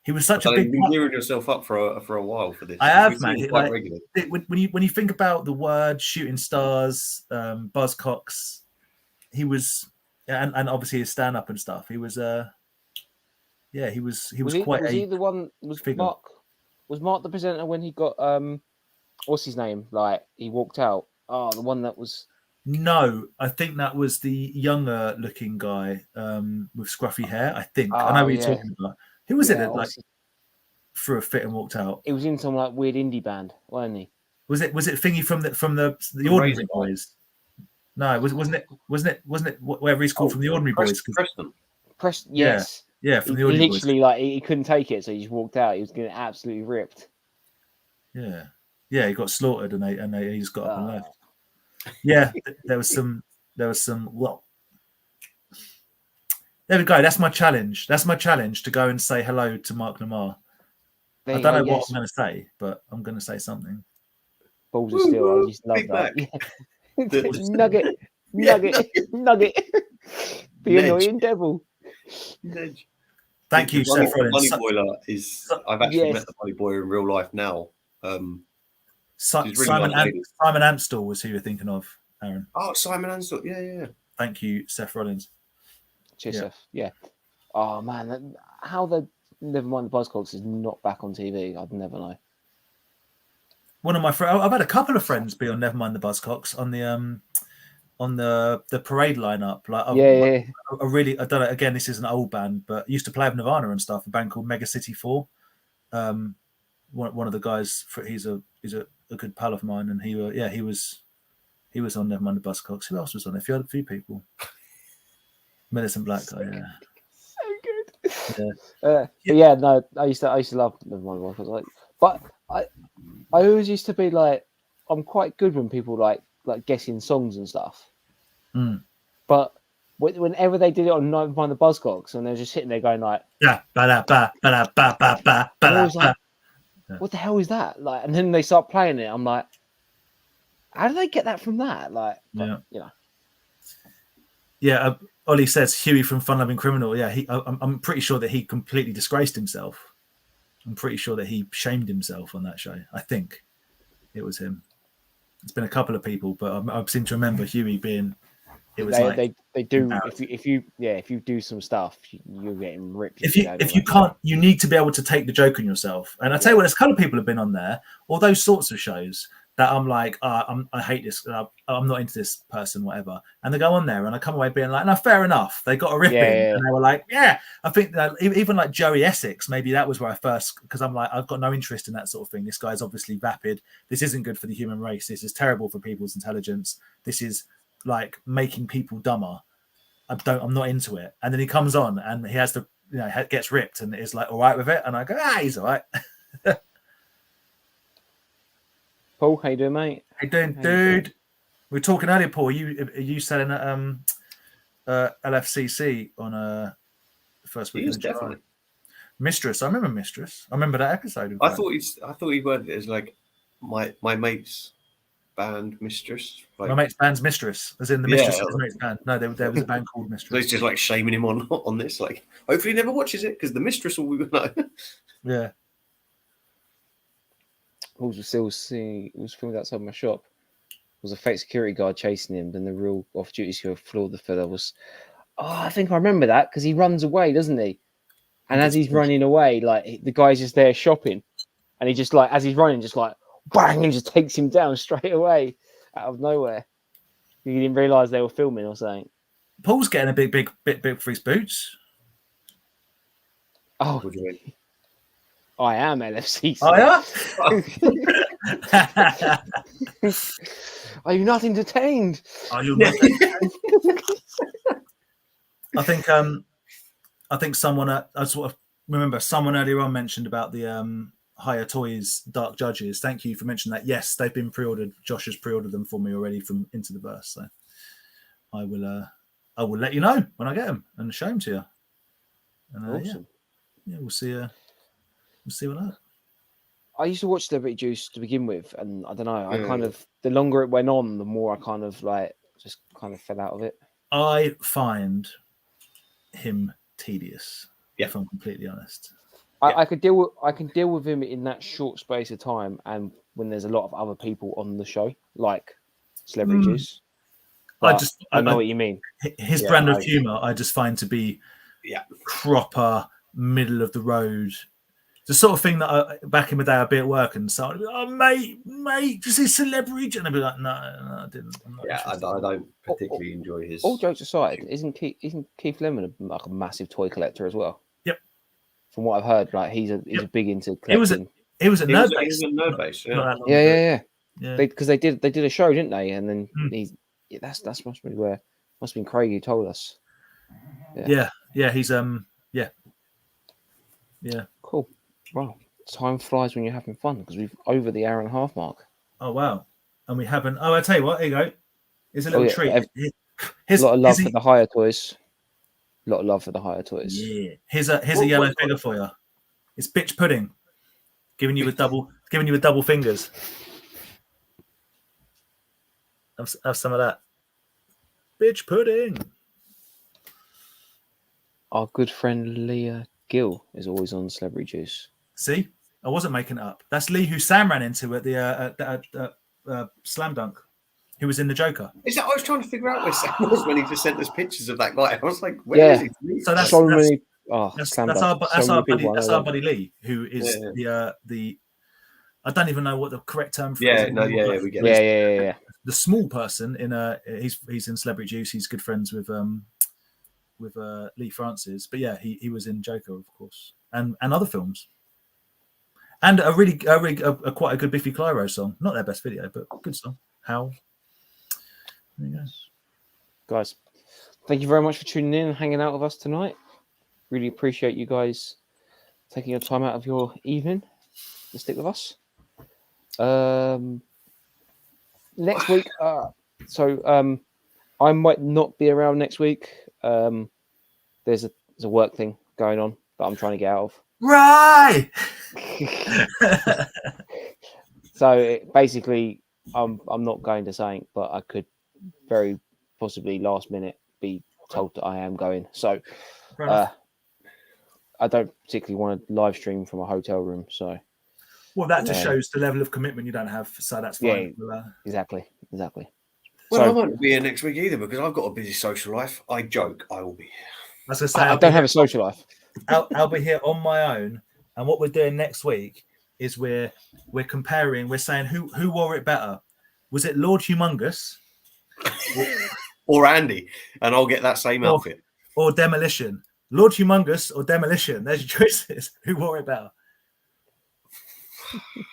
He was such a big. You've been gearing yourself up for a while for this. I have, man. Quite regular. When you think about the word, shooting stars, Buzzcocks, he was, and obviously his stand up and stuff. He was, he was quite. Was he the one? Was figure. Mark the presenter when he got what's his name? Like he walked out. Oh, the one that was. No, I think that was the younger looking guy with scruffy hair. I think Oh, I know what you're talking about. Who was it that like threw a fit and walked out? It was in some like weird indie band, wasn't he? Was it Thingy from the Ordinary Boys? No, wasn't it whatever he's called from the Ordinary Boys? Preston, yes. Yeah, from the Ordinary Boys. Literally, like he couldn't take it, so he just walked out. He was getting absolutely ripped. Yeah, he got slaughtered, and they just got up and left. Yeah, there was some. Well, there we go. That's my challenge. To go and say hello to Mark Lamar. I don't know what I'm going to say, but I'm going to say something. Balls are still. I just love that. Nugget. The annoying devil. Thank you, Seth Rollins. Money Boiler is. I've actually met the Money Boy in real life now. Simon Amstel was who you're thinking of, Aaron. Oh, Simon Amstel. Yeah. Thank you, Seth Rollins. Cheers, Seth. Yeah. Oh man, how the Nevermind the Buzzcocks is not back on TV, I'd never know. One of my friends, I've had a couple of friends be on Nevermind the Buzzcocks on the parade lineup. Like, I don't know. Again, this is an old band, but used to play with Nirvana and stuff. A band called Mega City 4. One of the guys, he's a good pal of mine, and he was on Nevermind the Buzzcocks. Who else was on it? A few people. Millicent Black guy, yeah. So good. Yeah. No, I used to love Nevermind the Buzzcocks. But I always used to be like, I'm quite good when people like guessing songs and stuff. But whenever they did it on Nevermind the Buzzcocks, and they're just sitting there going like, what the hell is that? Like, and then they start playing it. I'm like, how do they get that from that? Like, you know. Yeah, Ollie says Huey from Fun Loving Criminal. Yeah, I'm pretty sure that he completely disgraced himself. I'm pretty sure that he shamed himself on that show. I think it was him. It's been a couple of people, but I seem to remember Huey being. It was they do. If you do some stuff, you're getting ripped. If you can't, you need to be able to take the joke on yourself. And I tell you what, there's a couple of people have been on there, all those sorts of shows that I'm like, I hate this. I'm not into this person, whatever. And they go on there, and I come away being like, no, fair enough. They got a rip in, and they were like, yeah. I think that even like Joey Essex, maybe that was where I first, because I'm like, I've got no interest in that sort of thing. This guy's obviously vapid. This isn't good for the human race. This is terrible for people's intelligence. This is like making people dumber. I'm not into it. And then he comes on and he has to, gets ripped and is like all right with it. And I go, he's all right. Paul, how you doing, mate? How you doing, dude? We were talking earlier, Paul. Are you selling at LFCC on first week in July? Definitely. Mistress. I remember Mistress. I remember that episode. I thought he worded it as like my mate's band Mistress. Like, my mate's band's Mistress, as in the Mistress of his mate's band. No, there was a band called Mistress. So he's just like shaming him on this. Like, hopefully he never watches it because the Mistress will know. Yeah. Was filmed outside my shop. There was a fake security guard chasing him. Then the real off-duty security floored the fella was. Oh, I think I remember that because he runs away, doesn't he? And as he's running away, like the guy's just there shopping, and he just like as he's running, just like bang, and just takes him down straight away out of nowhere. He didn't realise they were filming or something. Paul's getting a bit big for his boots. Oh, what do you mean? I am LFC. Oh, yeah? Are you not entertained? Are you not entertained? I think someone I sort of remember someone earlier on mentioned about the Higher Toys Dark Judges, thank you for mentioning that. Yes, they've been pre-ordered. Josh has pre-ordered them for me already from Into the Verse. So I will let you know when I get them and show them to you. And Awesome. yeah, we'll see. We'll see what that. I used to watch Celebrity Juice to begin with, and I don't know. I kind of, the longer it went on, the more I kind of like just kind of fell out of it. I find him tedious. If I'm completely honest. I can deal with him in that short space of time, and when there's a lot of other people on the show, like Celebrity Juice. I know what you mean. His brand of humor, I just find to be proper middle of the road. The sort of thing that back in the day I'd be at work and so I'd be like, oh, mate, just his Celebrity, and I'd be like, no, I didn't. I don't particularly enjoy his. All jokes aside, isn't Keith Lemon like a massive toy collector as well? Yep. From what I've heard, like he's a big into collecting. He was at Nerdbase. Yeah. Because they did a show, didn't they? And then that's must be where must have been Craig who told us. Yeah. He's Cool. Well, time flies when you're having fun because we've over the hour and a half mark. Oh wow! And we haven't. Oh, I tell you what. Here you go. Here's a little treat. A lot of love for the Higher Toys. A lot of love for the Higher Toys. Yeah. Here's a yellow figure for you. It's Bitch Pudding, giving you a double fingers. Have some of that. Bitch Pudding. Our good friend Leah Gill is always on Celebrity Juice. See, I wasn't making it up. That's Lee, who Sam ran into at the Slam Dunk. He was in the Joker. Is that? I was trying to figure out where Sam was when he just sent us pictures of that guy. I was like, where is he? So that's our buddy Lee, who is the. I don't even know what the correct term for it is. We get it. Yeah. The small person in he's in Celebrity Juice. He's good friends with Lee Francis, but yeah, he was in Joker, of course, and other films, and a quite a good Biffy Clyro song. Not their best video, but good song. How? There you go, guys. Thank you very much for tuning in and hanging out with us tonight. Really appreciate you guys taking your time out of your evening to stick with us. Next week, I might not be around next week. There's a work thing going on that I'm trying to get out of. Right. So basically, I'm not going to something, but I could very possibly last minute be told that I am going. So I don't particularly want to live stream from a hotel room. So that just shows the level of commitment you don't have. So that's fine. Yeah, exactly. Well, I won't be here next week either because I've got a busy social life. I joke, I will be here. As I say, I don't have a social life. I'll be here on my own, and what we're doing next week is we're comparing. We're saying who wore it better. Was it Lord Humongous or Andy? And I'll get that same outfit. Or Demolition. Lord Humongous or Demolition. There's your choices. Who wore it better?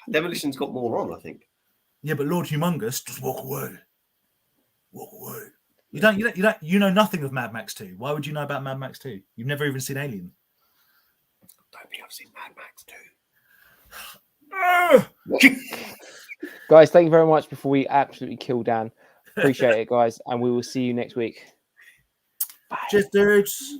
Demolition's got more on, I think. Yeah, but Lord Humongous, just walk away. Walk away. You know nothing of Mad Max 2. Why would you know about Mad Max 2? You've never even seen Alien. I don't think I've seen Mad Max 2. Guys, thank you very much before we absolutely kill Dan. Appreciate it, guys. And we will see you next week. Bye. Cheers, dudes.